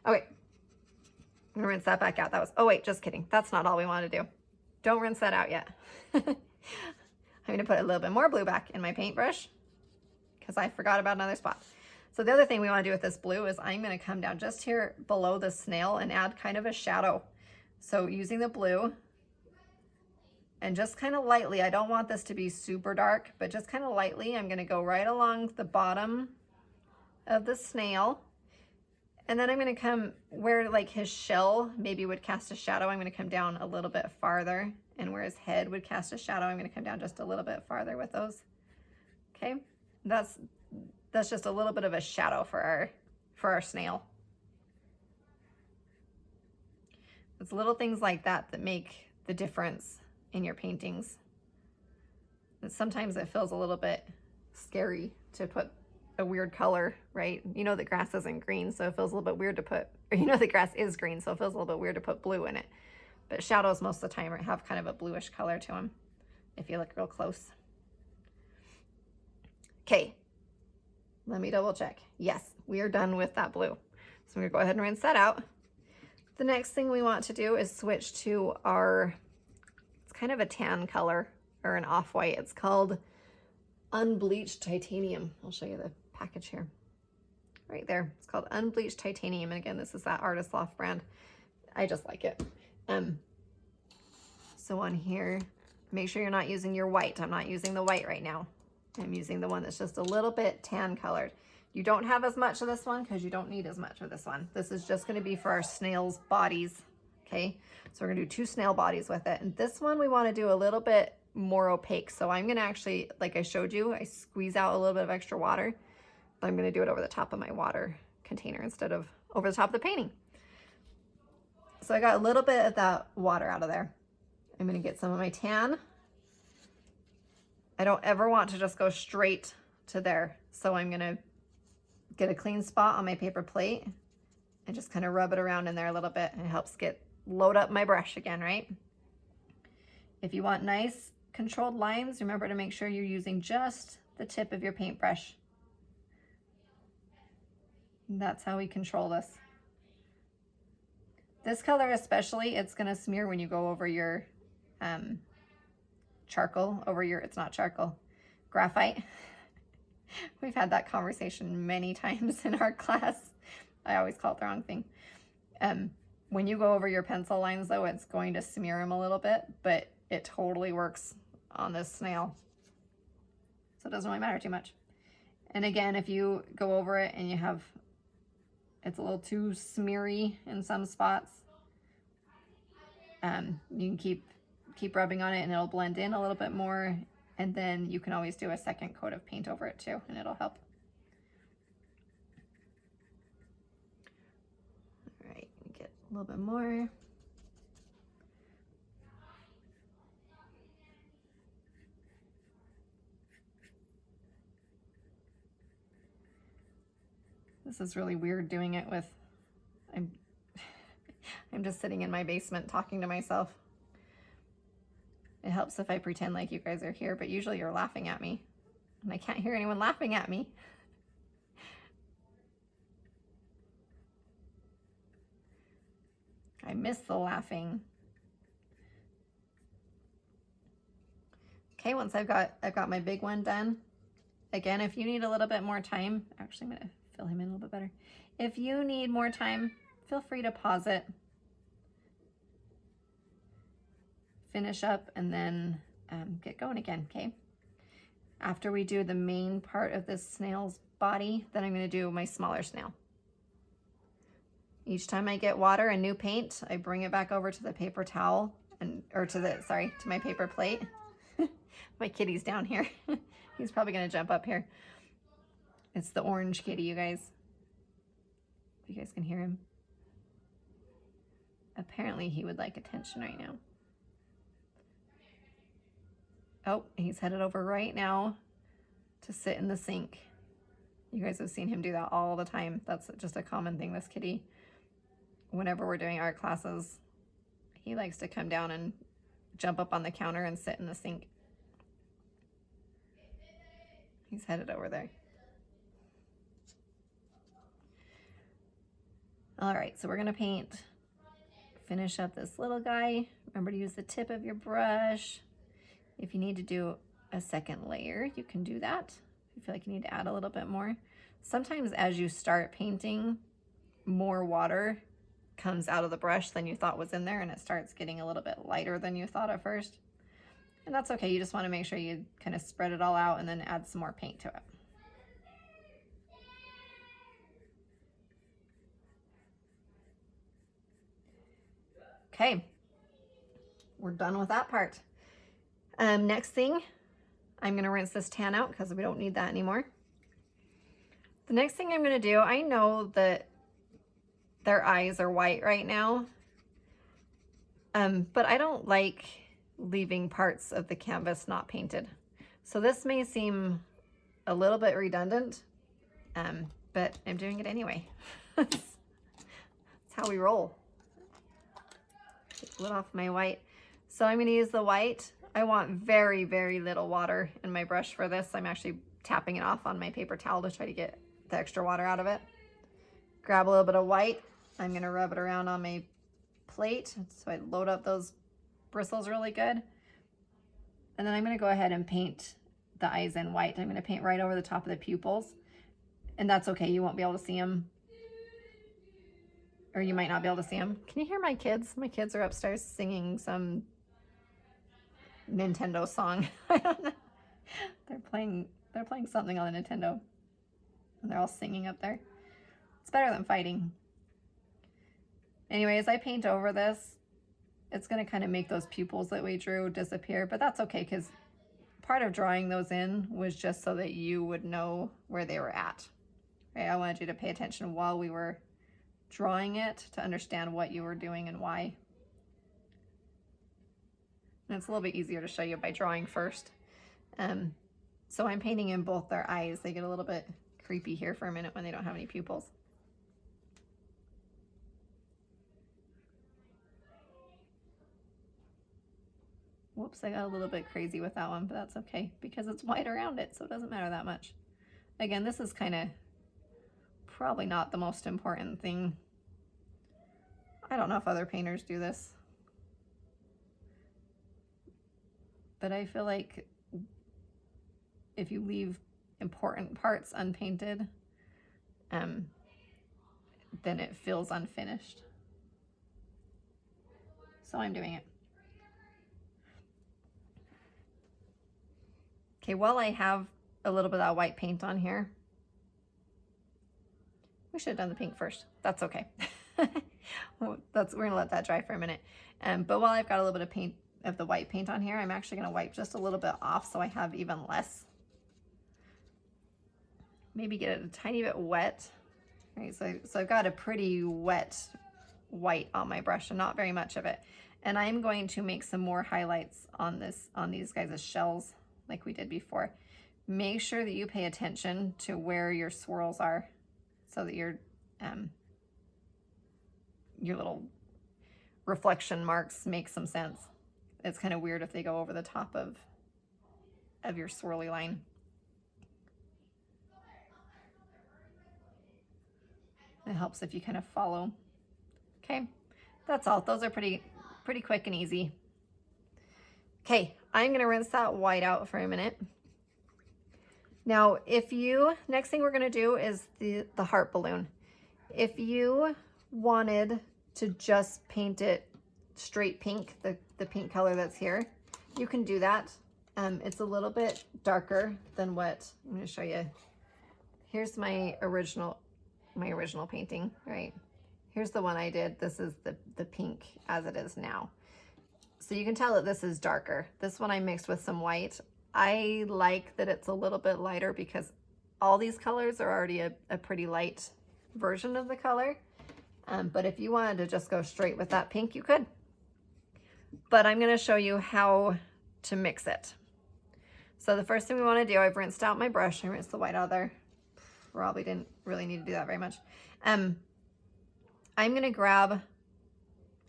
[SPEAKER 1] Okay, I'm gonna rinse that back out. That was, oh wait, just kidding. That's not all we want to do. Don't rinse that out yet. I'm gonna put a little bit more blue back in my paintbrush because I forgot about another spot. So the other thing we want to do with this blue is I'm gonna come down just here below the snail and add kind of a shadow. So using the blue and just kind of lightly, I don't want this to be super dark, but just kind of lightly, I'm gonna go right along the bottom of the snail. And then I'm gonna come where like his shell maybe would cast a shadow, I'm gonna come down a little bit farther. And where his head would cast a shadow, I'm gonna come down just a little bit farther with those. Okay, that's just a little bit of a shadow for our snail. It's little things like that that make the difference in your paintings. And sometimes it feels a little bit scary to put a weird color, right? You know the grass isn't green, so it feels a little bit weird to put, or you know the grass is green, so it feels a little bit weird to put blue in it. But shadows most of the time have kind of a bluish color to them if you look real close. Okay, let me double check. Yes, we are done with that blue. So I'm gonna go ahead and rinse that out. The next thing we want to do is switch to our, it's kind of a tan color or an off-white. It's called Unbleached Titanium. I'll show you the package here. Right there. It's called Unbleached Titanium. And again, this is that Artist Loft brand. I just like it. So on here, make sure you're not using your white. I'm not using the white right now. I'm using the one that's just a little bit tan colored. You don't have as much of this one because you don't need as much of this one. This is just going to be for our snails' bodies. Okay, so we're going to do 2 snail bodies with it. And this one we want to do a little bit more opaque. So I'm going to actually, like I showed you, I squeeze out a little bit of extra water. But I'm going to do it over the top of my water container instead of over the top of the painting. So I got a little bit of that water out of there. I'm going to get some of my tan. I don't ever want to just go straight to there. So I'm going to get a clean spot on my paper plate and just kind of rub it around in there a little bit. And it helps load up my brush again, right? If you want nice controlled lines, remember to make sure you're using just the tip of your paintbrush. And that's how we control this. This color especially, it's going to smear when you go over your charcoal, it's not charcoal, graphite. We've had that conversation many times in our class. I always call it the wrong thing. When you go over your pencil lines though, it's going to smear them a little bit, but it totally works on this snail. So it doesn't really matter too much. And again, if you go over it and it's a little too smeary in some spots, you can keep rubbing on it and it'll blend in a little bit more. And then you can always do a second coat of paint over it too, and it'll help. All right, get a little bit more. This is really weird doing it with, I'm just sitting in my basement talking to myself. It helps if I pretend like you guys are here, but usually you're laughing at me and I can't hear anyone laughing at me. I miss the laughing. Okay, once I've got my big one done. Again, if you need a little bit more time, actually I'm gonna fill him in a little bit better. If you need more time, feel free to pause it. Finish up and then get going again, okay? After we do the main part of this snail's body, then I'm gonna do my smaller snail. Each time I get water and new paint, I bring it back over to the paper towel to my paper plate. My kitty's down here. He's probably gonna jump up here. It's the orange kitty, you guys. You guys can hear him. Apparently he would like attention right now. Oh, he's headed over right now to sit in the sink. You guys have seen him do that all the time. That's just a common thing, this kitty. Whenever we're doing art classes, he likes to come down and jump up on the counter and sit in the sink. He's headed over there. All right, so we're gonna finish up this little guy. Remember to use the tip of your brush. If you need to do a second layer, you can do that. If you feel like you need to add a little bit more. Sometimes as you start painting, more water comes out of the brush than you thought was in there, and it starts getting a little bit lighter than you thought at first. And that's okay, you just wanna make sure you kind of spread it all out and then add some more paint to it. Okay, we're done with that part. Next thing, I'm gonna rinse this tan out because we don't need that anymore. The next thing I'm gonna do, I know that their eyes are white right now, but I don't like leaving parts of the canvas not painted. So this may seem a little bit redundant, but I'm doing it anyway. That's how we roll. Take a little off my white. So I'm gonna use the white. I want very, very little water in my brush for this. I'm actually tapping it off on my paper towel to try to get the extra water out of it. Grab a little bit of white. I'm gonna rub it around on my plate so I load up those bristles really good. And then I'm gonna go ahead and paint the eyes in white. I'm gonna paint right over the top of the pupils. And that's okay, you won't be able to see them or you might not be able to see them. Can you hear my kids? My kids are upstairs singing some Nintendo song. I don't know. They're playing something on the Nintendo. And they're all singing up there. It's better than fighting. Anyway, as I paint over this, it's going to kind of make those pupils that we drew disappear, but that's okay because part of drawing those in was just so that you would know where they were at. Right? I wanted you to pay attention while we were drawing it to understand what you were doing and why. And it's a little bit easier to show you by drawing first. So I'm painting in both their eyes. They get a little bit creepy here for a minute when they don't have any pupils. Whoops, I got a little bit crazy with that one, but that's okay because it's white around it, so it doesn't matter that much. Again, this is kind of probably not the most important thing. I don't know if other painters do this, but I feel like if you leave important parts unpainted, then it feels unfinished. So I'm doing it. Okay, while I have a little bit of that white paint on here, we should have done the pink first. That's okay. We're gonna let that dry for a minute. But while I've got a little bit of paint of the white paint on here, I'm actually gonna wipe just a little bit off so I have even less. Maybe get it a tiny bit wet. All right, so I've got a pretty wet white on my brush and not very much of it. And I'm going to make some more highlights on these guys' shells like we did before. Make sure that you pay attention to where your swirls are so that your little reflection marks make some sense. It's kind of weird if they go over the top of your swirly line. It helps if you kind of follow. Okay, that's all. Those are pretty quick and easy. Okay, I'm gonna rinse that white out for a minute. Now, next thing we're gonna do is the heart balloon. If you wanted to just paint it straight pink, the pink color that's here, you can do that. It's a little bit darker than what I'm gonna show you. Here's my original painting, right? Here's the one I did. This is the pink as it is now. So you can tell that this is darker. This one I mixed with some white. I like that it's a little bit lighter because all these colors are already a pretty light version of the color. But if you wanted to just go straight with that pink, you could. But I'm gonna show you how to mix it. So the first thing we wanna do, I've rinsed out my brush. I rinsed the white out there. Probably didn't really need to do that very much. I'm gonna grab,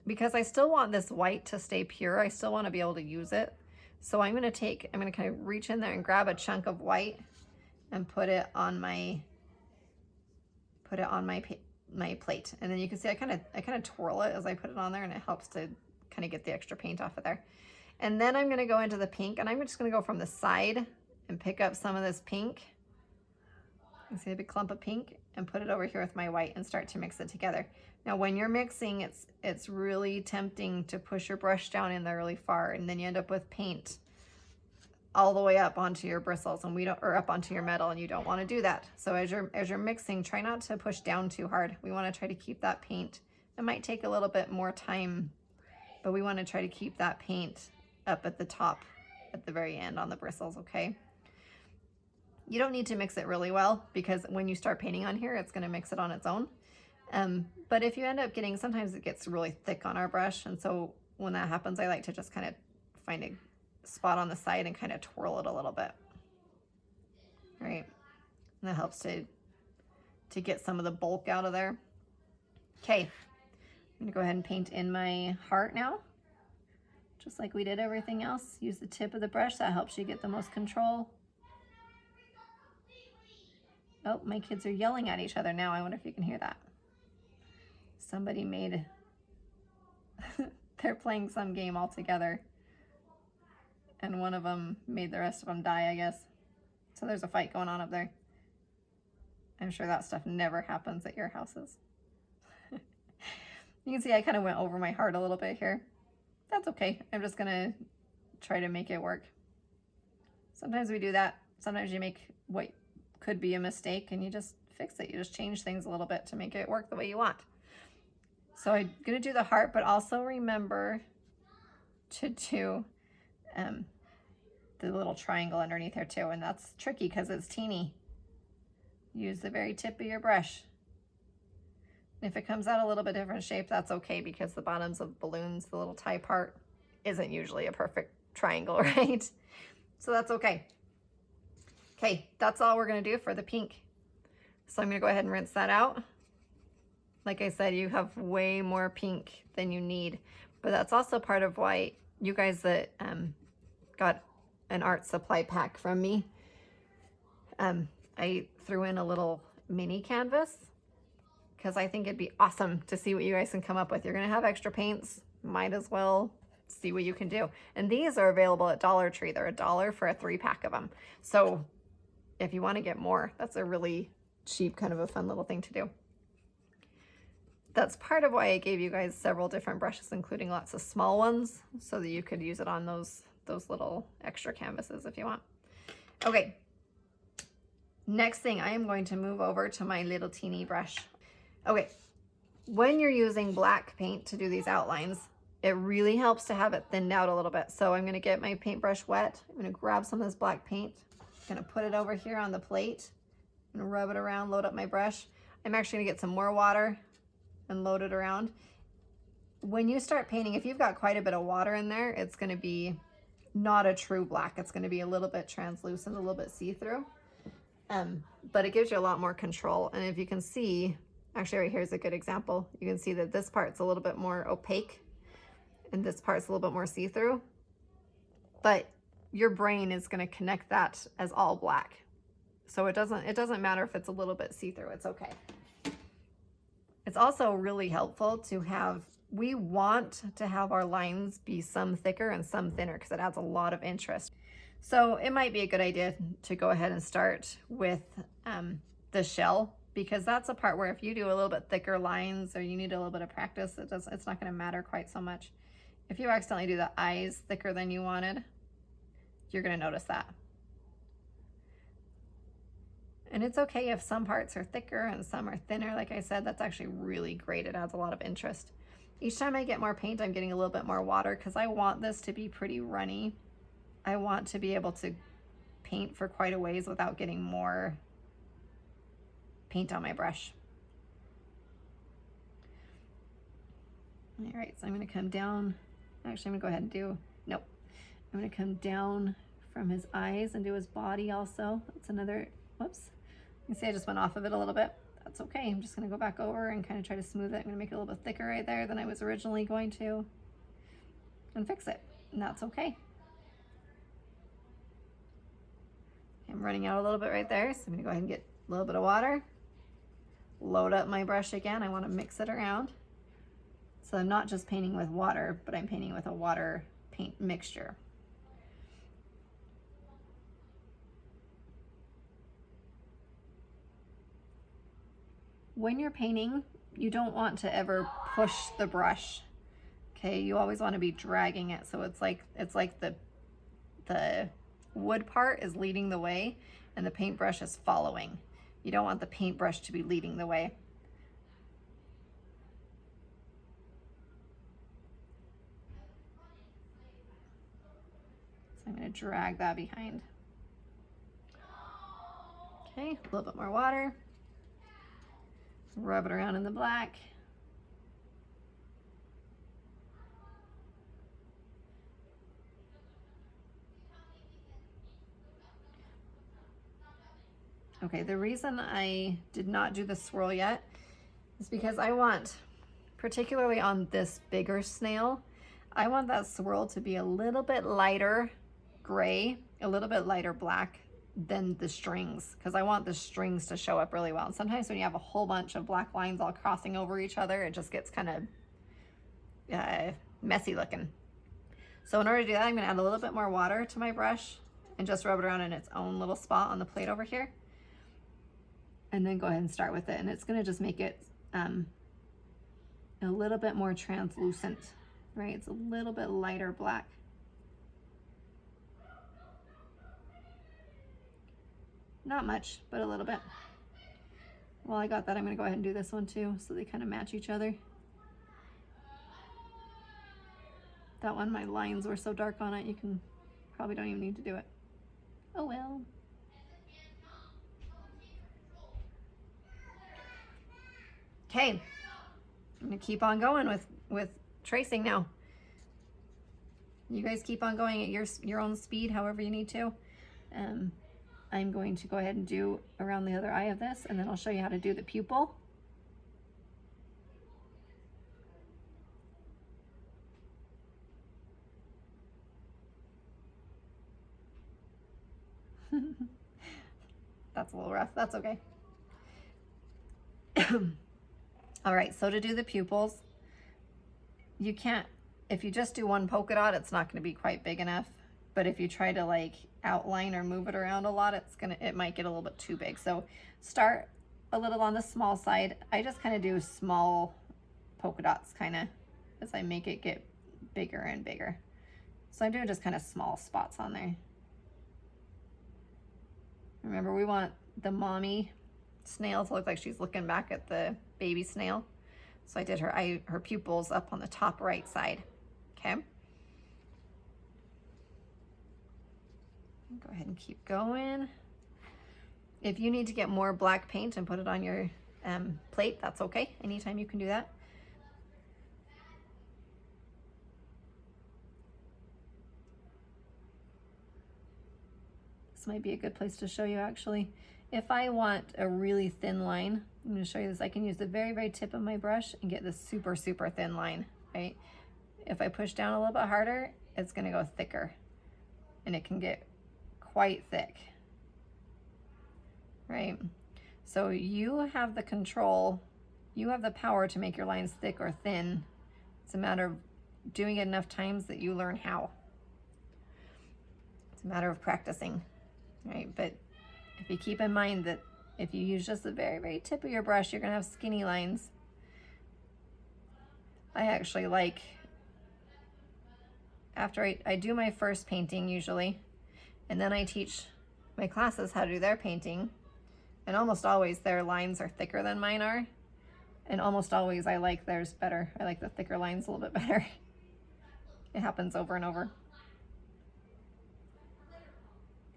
[SPEAKER 1] because I still want this white to stay pure, I still want to be able to use it. So I'm gonna kind of reach in there and grab a chunk of white and put it on my plate. And then you can see I kind of twirl it as I put it on there, and it helps to kind of get the extra paint off of there. And then I'm gonna go into the pink, and I'm just gonna go from the side and pick up some of this pink. You see a big clump of pink, and put it over here with my white and start to mix it together. Now when you're mixing, it's really tempting to push your brush down in there really far, and then you end up with paint all the way up onto your bristles, and or up onto your metal, and you don't want to do that. So as you're mixing, try not to push down too hard. We want to try to keep that paint. It might take a little bit more time, but we want to try to keep that paint up at the top, at the very end on the bristles, okay? You don't need to mix it really well, because when you start painting on here, it's going to mix it on its own. But if you end up getting, sometimes it gets really thick on our brush, and so when that happens, I like to just kind of find a spot on the side and kind of twirl it a little bit. All right, and that helps to get some of the bulk out of there. Okay, I'm gonna go ahead and paint in my heart now, just like we did everything else. Use the tip of the brush, that helps you get the most control. Oh, my kids are yelling at each other now. I wonder if you can hear that. Somebody made, they're playing some game all together, and one of them made the rest of them die, I guess. So there's a fight going on up there. I'm sure that stuff never happens at your houses. You can see I kind of went over my heart a little bit here. That's okay. I'm just gonna try to make it work. Sometimes we do that. Sometimes you make what could be a mistake and you just fix it. You just change things a little bit to make it work the way you want. So I'm gonna do the heart, but also remember to do the little triangle underneath here too. And that's tricky because it's teeny. Use the very tip of your brush. If it comes out a little bit different shape, that's okay, because the bottoms of balloons, the little tie part, isn't usually a perfect triangle, right? So that's okay. Okay, that's all we're gonna do for the pink. So I'm gonna go ahead and rinse that out. Like I said, you have way more pink than you need, but that's also part of why you guys that got an art supply pack from me, I threw in a little mini canvas because I think it'd be awesome to see what you guys can come up with. You're gonna have extra paints, might as well see what you can do. And these are available at Dollar Tree. They're $1 for a 3-pack of them. So if you want to get more, that's a really cheap, kind of a fun little thing to do. That's part of why I gave you guys several different brushes, including lots of small ones, so that you could use it on those little extra canvases if you want. Okay, next thing, I am going to move over to my little teeny brush. Okay, when you're using black paint to do these outlines, it really helps to have it thinned out a little bit. So I'm gonna get my paintbrush wet. I'm gonna grab some of this black paint. I'm gonna put it over here on the plate. I'm gonna rub it around, load up my brush. I'm actually gonna get some more water and load it around. When you start painting, if you've got quite a bit of water in there, it's gonna be not a true black. It's gonna be a little bit translucent, a little bit see-through. But it gives you a lot more control. And if you can see, actually right here is a good example. You can see that this part's a little bit more opaque and this part's a little bit more see-through. But your brain is gonna connect that as all black. So it doesn't matter if it's a little bit see-through, it's okay. It's also really helpful to have, we want to have our lines be some thicker and some thinner because it adds a lot of interest. So it might be a good idea to go ahead and start with the shell, because that's a part where if you do a little bit thicker lines or you need a little bit of practice, it's not going to matter quite so much. If you accidentally do the eyes thicker than you wanted, you're going to notice that. And it's okay if some parts are thicker and some are thinner. Like I said, that's actually really great. It adds a lot of interest. Each time I get more paint, I'm getting a little bit more water because I want this to be pretty runny. I want to be able to paint for quite a ways without getting more paint on my brush. All right, so I'm gonna come down. Actually, I'm gonna go ahead and do, nope. I'm gonna come down from his eyes and do his body also. That's another, whoops. You can see I just went off of it a little bit. That's okay. I'm just gonna go back over and kind of try to smooth it. I'm gonna make it a little bit thicker right there than I was originally going to, and fix it, and that's okay. I'm running out a little bit right there, so I'm gonna go ahead and get a little bit of water, load up my brush again. I wanna mix it around. So I'm not just painting with water, but I'm painting with a water paint mixture. When you're painting, you don't want to ever push the brush, okay? You always want to be dragging it, so it's like the wood part is leading the way and the paintbrush is following. You don't want the paintbrush to be leading the way. So I'm going to drag that behind. Okay, a little bit more water. Rub it around in the black. Okay, the reason I did not do the swirl yet is because I want, particularly on this bigger snail, I want that swirl to be a little bit lighter gray, a little bit lighter black than the strings, because I want the strings to show up really well. And sometimes when you have a whole bunch of black lines all crossing over each other, it just gets kind of messy looking. So in order to do that, I'm gonna add a little bit more water to my brush and just rub it around in its own little spot on the plate over here. And then go ahead and start with it. And it's gonna just make it a a little bit more translucent, right? It's a little bit lighter black. Not much, but a little bit. While I got that, I'm gonna go ahead and do this one too, so they kind of match each other. That one, my lines were so dark on it, you can probably don't even need to do it. Oh well. Okay, I'm gonna keep on going with tracing now. You guys keep on going at your own speed, however you need to. I'm going to go ahead and do around the other eye of this, and then I'll show you how to do the pupil. That's a little rough, that's okay. All right, so to do the pupils, you can't, if you just do one polka dot, it's not gonna be quite big enough. But if you try to like outline or move it around a lot, it might get a little bit too big. So start a little on the small side. I just kind of do small polka dots kind of as I make it get bigger and bigger. So I'm doing just kind of small spots on there. Remember, we want the mommy snail to look like she's looking back at the baby snail. So I did her pupils up on the top right side, okay? Go ahead and keep going. If you need to get more black paint and put it on your plate, that's okay. Anytime you can do that. This might be a good place to show you actually. If I want a really thin line, I'm going to show you this. I can use the very, very tip of my brush and get this super, super thin line, right? If I push down a little bit harder, it's going to go thicker and it can get quite thick, right? So you have the control, you have the power to make your lines thick or thin. It's a matter of doing it enough times that you learn how. It's a matter of practicing, right? But if you keep in mind that if you use just the very, very tip of your brush, you're gonna have skinny lines. I actually like, after I do my first painting usually, and then I teach my classes how to do their painting, and almost always their lines are thicker than mine are, and almost always I like theirs better. I like the thicker lines a little bit better. It happens over and over.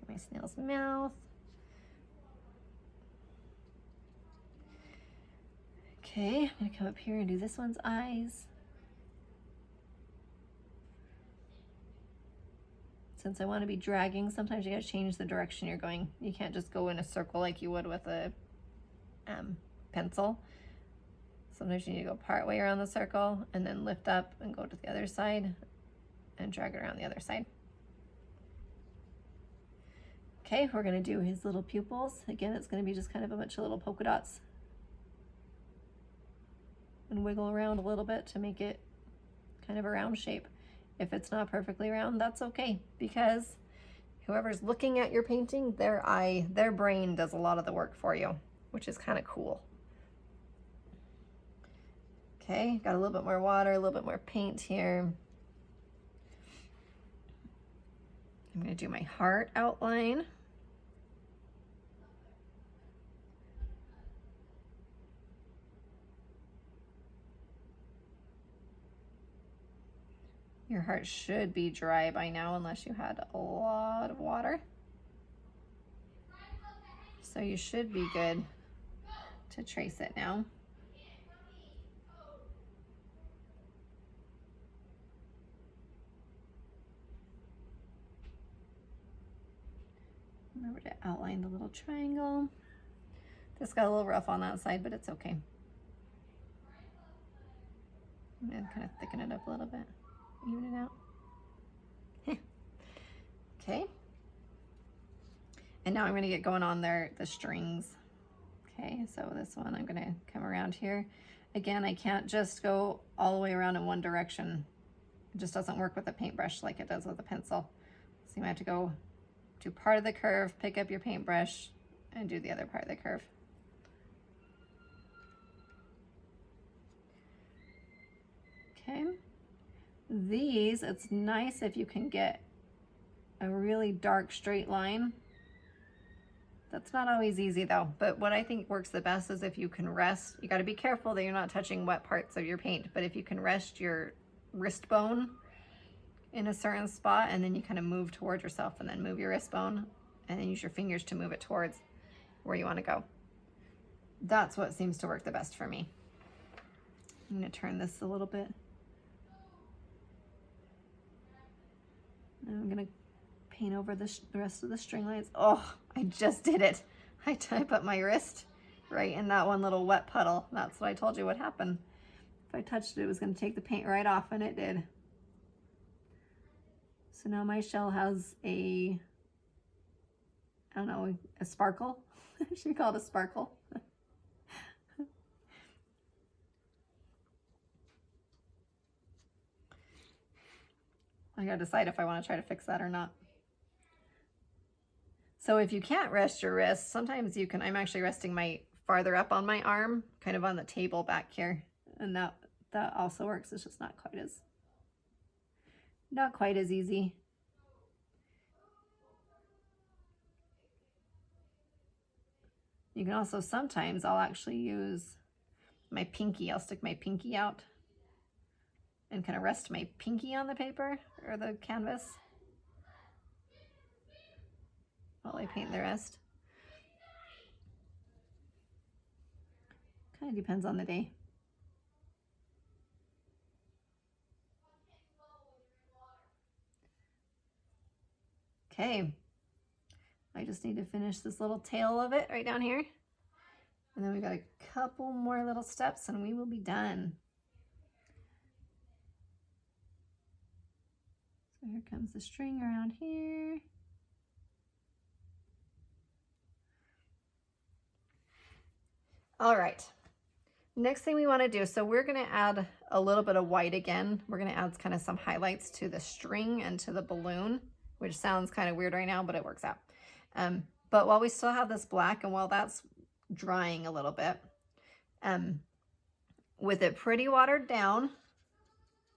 [SPEAKER 1] Get my snail's mouth. Okay, I'm gonna come up here and do this one's eyes. Since I want to be dragging, sometimes you gotta change the direction you're going. You can't just go in a circle like you would with a pencil. Sometimes you need to go part way around the circle and then lift up and go to the other side and drag it around the other side. Okay, we're gonna do his little pupils. Again, it's gonna be just kind of a bunch of little polka dots. And wiggle around a little bit to make it kind of a round shape. If it's not perfectly round, that's okay, because whoever's looking at your painting, their brain does a lot of the work for you, which is kind of cool. Okay, got a little bit more water, a little bit more paint here. I'm gonna do my heart outline. Your heart should be dry by now unless you had a lot of water. So you should be good to trace it now. Remember to outline the little triangle. This got a little rough on that side, but it's okay. I'm gonna kind of thicken it up a little bit. Even it out. Okay. And now I'm gonna get going on the strings. Okay, so this one I'm gonna come around here. Again, I can't just go all the way around in one direction. It just doesn't work with a paintbrush like it does with a pencil. So you might have to go do part of the curve, pick up your paintbrush, and do the other part of the curve. Okay. These, it's nice if you can get a really dark straight line. That's not always easy though, but what I think works the best is if you can rest. You got to be careful that you're not touching wet parts of your paint, but if you can rest your wrist bone in a certain spot and then you kind of move towards yourself and then move your wrist bone and then use your fingers to move it towards where you want to go. That's what seems to work the best for me. I'm going to turn this a little bit. And I'm going to paint over the rest of the string lines. Oh, I just did it. I put my wrist right in that one little wet puddle. That's what I told you would happen. If I touched it, it was going to take the paint right off, and it did. So now my shell has a, I don't know, a sparkle. Should we call it a sparkle? I gotta decide if I want to try to fix that or not. So if you can't rest your wrist, sometimes you can. I'm actually resting my farther up on my arm, kind of on the table back here, and that also works. It's just not quite as easy. You can also sometimes I'll actually use my pinky. I'll stick my pinky out and kind of rest my pinky on the paper or the canvas while I paint the rest. Kind of depends on the day. Okay, I just need to finish this little tail of it right down here. And then we've got a couple more little steps and we will be done. So here comes the string around here. All right, next thing we want to do, so we're going to add a little bit of white again. We're going to add kind of some highlights to the string and to the balloon, which sounds kind of weird right now, but it works out. But while we still have this black and while that's drying a little bit, with it pretty watered down,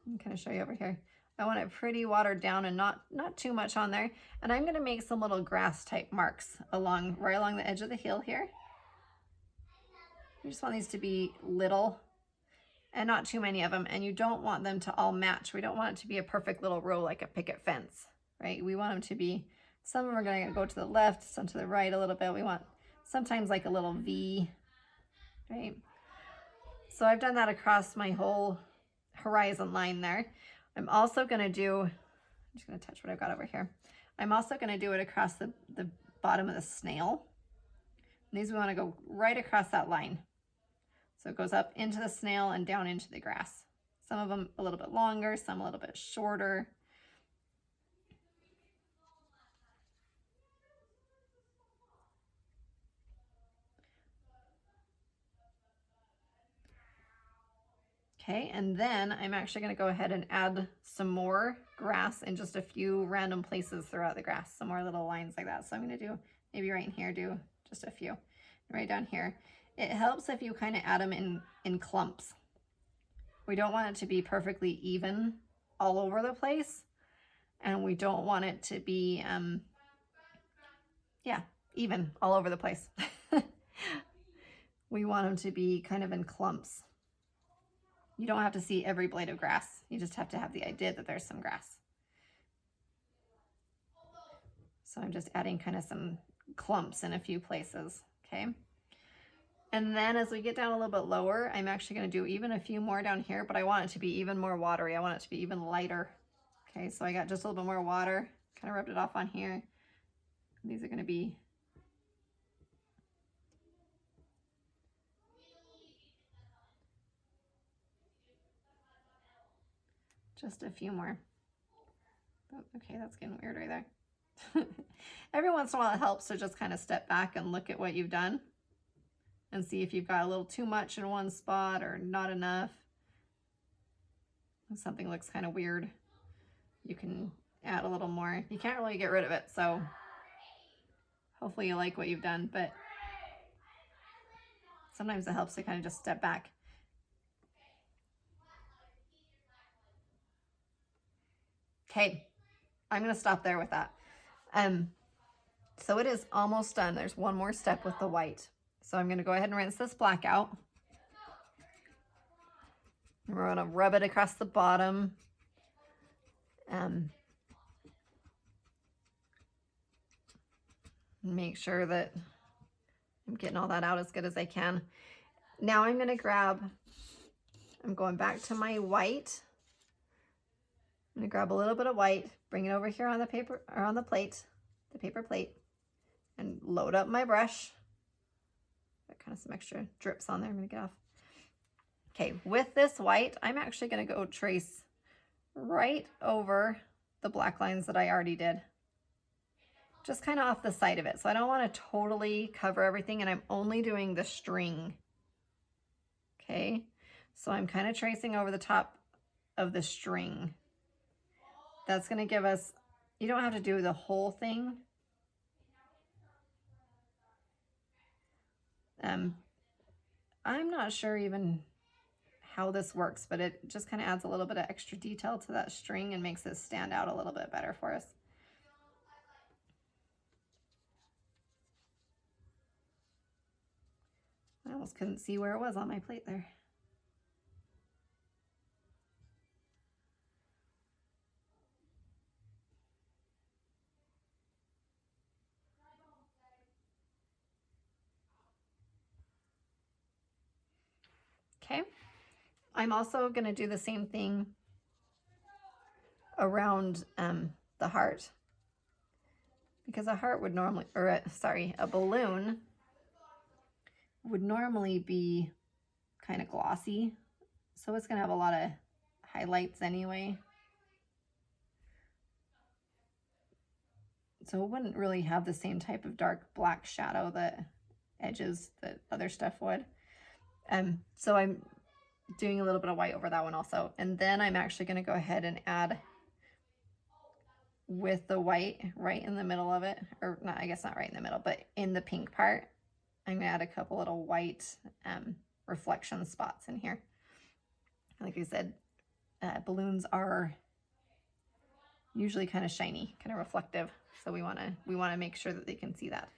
[SPEAKER 1] I'm kind of show you over here. I want it pretty watered down and not too much on there. And I'm going to make some little grass type marks right along the edge of the heel here. You just want these to be little and not too many of them. And you don't want them to all match. We don't want it to be a perfect little row like a picket fence, right? We want them to be, some of them are going to go to the left, some to the right a little bit. We want sometimes like a little V, right? So I've done that across my whole horizon line there. I'm also going to do, I'm just going to touch what I've got over here. I'm also going to do it across the bottom of the snail. And these we want to go right across that line. So it goes up into the snail and down into the grass. Some of them a little bit longer, some a little bit shorter. Okay, and then I'm actually going to go ahead and add some more grass in just a few random places throughout the grass, some more little lines like that. So I'm going to do, maybe right in here, do just a few. Right down here. It helps if you kind of add them in clumps. We don't want it to be perfectly even all over the place, and we don't want it to be, even all over the place. We want them to be kind of in clumps. You don't have to see every blade of grass. You just have to have the idea that there's some grass. So I'm just adding kind of some clumps in a few places, okay? And then as we get down a little bit lower, I'm actually going to do even a few more down here, but I want it to be even more watery. I want it to be even lighter. Okay, so I got just a little bit more water, kind of rubbed it off on here. These are going to be just a few more. Oh, okay, that's getting weird right there. Every once in a while it helps to just kind of step back and look at what you've done and see if you've got a little too much in one spot or not enough. If something looks kind of weird, you can add a little more. You can't really get rid of it, so hopefully you like what you've done, but sometimes it helps to kind of just step back. Okay, I'm gonna stop there with that. So it is almost done. There's one more step with the white. So I'm gonna go ahead and rinse this black out. And we're gonna rub it across the bottom. Make sure that I'm getting all that out as good as I can. Now I'm going back to my white. I'm going to grab a little bit of white, bring it over here on the paper or on the plate, the paper plate, and load up my brush. Got kind of some extra drips on there. I'm going to get off. Okay, with this white, I'm actually going to go trace right over the black lines that I already did. Just kind of off the side of it. So I don't want to totally cover everything, and I'm only doing the string. Okay, so I'm kind of tracing over the top of the string. That's going to give us, you don't have to do the whole thing. I'm not sure even how this works, but it just kind of adds a little bit of extra detail to that string and makes it stand out a little bit better for us. I almost couldn't see where it was on my plate there. Okay, I'm also going to do the same thing around the heart, because a heart would normally, or a balloon would normally be kind of glossy, so it's going to have a lot of highlights anyway. So it wouldn't really have the same type of dark black shadow that edges that other stuff would. So I'm doing a little bit of white over that one also. And then I'm actually going to go ahead and add with the white right in the middle of it, or not, I guess not right in the middle, but in the pink part, I'm going to add a couple little white reflection spots in here. Like I said, balloons are usually kind of shiny, kind of reflective. So we want to make sure that they can see that.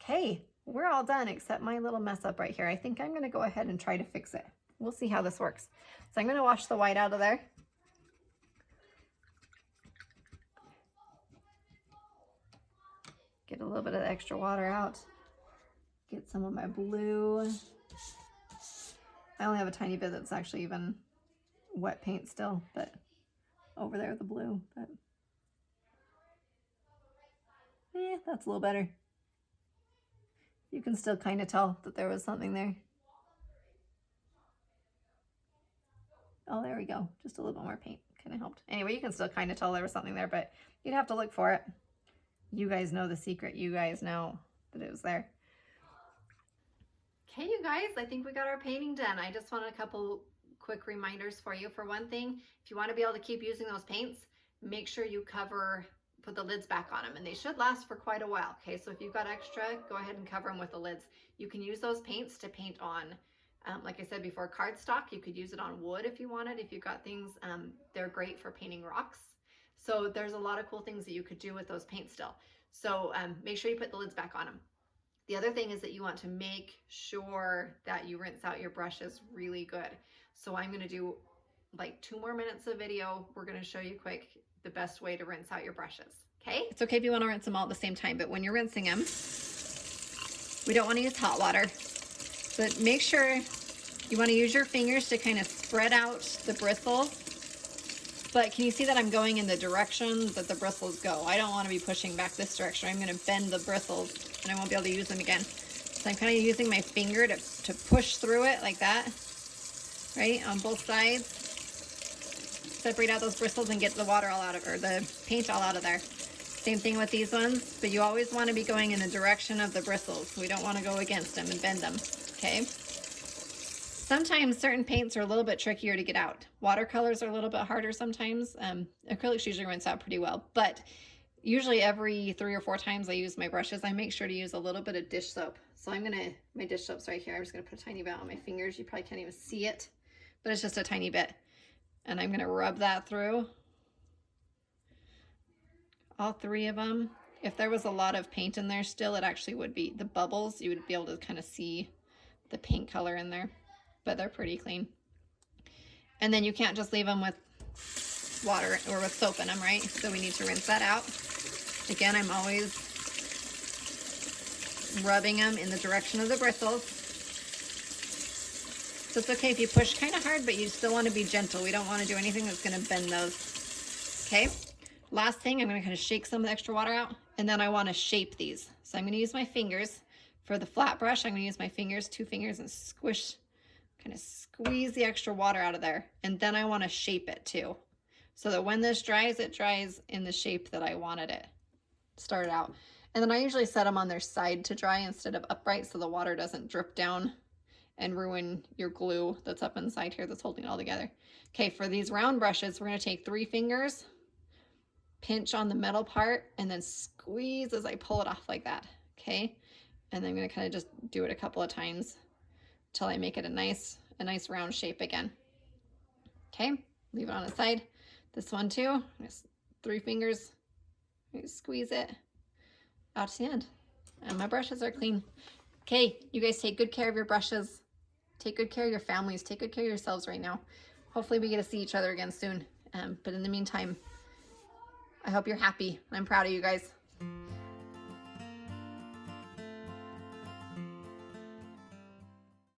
[SPEAKER 1] Okay, we're all done except my little mess up right here. I think I'm going to go ahead and try to fix it. We'll see how this works. So I'm going to wash the white out of there. Get a little bit of the extra water out. Get some of my blue. I only have a tiny bit that's actually even wet paint still, but over there the blue. But that's a little better. You can still kind of tell that there was something there. Oh, there we go. Just a little bit more paint kind of helped. Anyway, you can still kind of tell there was something there, but you'd have to look for it. You guys know the secret. You guys know that it was there. Okay, you guys, I think we got our painting done. I just wanted a couple quick reminders for you. For one thing, if you want to be able to keep using those paints, make sure you put the lids back on them, and they should last for quite a while. Okay, so if you've got extra, go ahead and cover them with the lids. You can use those paints to paint on, like I said before, cardstock. You could use it on wood if you wanted. If you've got things, they're great for painting rocks. So there's a lot of cool things that you could do with those paints still. So make sure you put the lids back on them. The other thing is that you want to make sure that you rinse out your brushes really good. So I'm going to do like 2 more minutes of video. We're going to show you quick the best way to rinse out your brushes. Okay? It's okay if you want to rinse them all at the same time, but when you're rinsing them, we don't want to use hot water. But make sure you want to use your fingers to kind of spread out the bristles. But can you see that I'm going in the direction that the bristles go? I don't want to be pushing back this direction. I'm going to bend the bristles and I won't be able to use them again. So I'm kind of using my finger to push through it like that, right? On both sides. Separate out those bristles and get the water all out of, or the paint all out of there. Same thing with these ones, but you always want to be going in the direction of the bristles. We don't want to go against them and bend them, okay? Sometimes certain paints are a little bit trickier to get out. Watercolors are a little bit harder sometimes. Acrylics usually rinse out pretty well, but usually every 3 or 4 times I use my brushes, I make sure to use a little bit of dish soap. So my dish soap's right here. I'm just gonna put a tiny bit on my fingers. You probably can't even see it, but it's just a tiny bit. And I'm gonna rub that through. all 3 of them. If there was a lot of paint in there still, it actually would be the bubbles. You would be able to kind of see the paint color in there, but they're pretty clean. And then you can't just leave them with water or with soap in them, right? So we need to rinse that out. Again, I'm always rubbing them in the direction of the bristles. So it's okay if you push kind of hard, but you still want to be gentle. We don't want to do anything that's going to bend those. Okay. Last thing, I'm going to kind of shake some of the extra water out, and then I want to shape these. So I'm going to use my fingers. For the flat brush, I'm going to use my fingers, 2 fingers, and squish, kind of squeeze the extra water out of there. And then I want to shape it too, so that when this dries, it dries in the shape that I wanted it to start out. And then I usually set them on their side to dry instead of upright, so the water doesn't drip down and ruin your glue that's up inside here that's holding it all together. Okay, for these round brushes, we're going to take 3 fingers, pinch on the metal part, and then squeeze as I pull it off like that. Okay, and then I'm going to kind of just do it a couple of times until I make it a nice round shape again. Okay, leave it on its side. This one too, just 3 fingers, squeeze it out to the end, and my brushes are clean. Okay, you guys take good care of your brushes. Take good care of your families. Take good care of yourselves right now. Hopefully we get to see each other again soon. But in the meantime, I hope you're happy. I'm proud of you guys.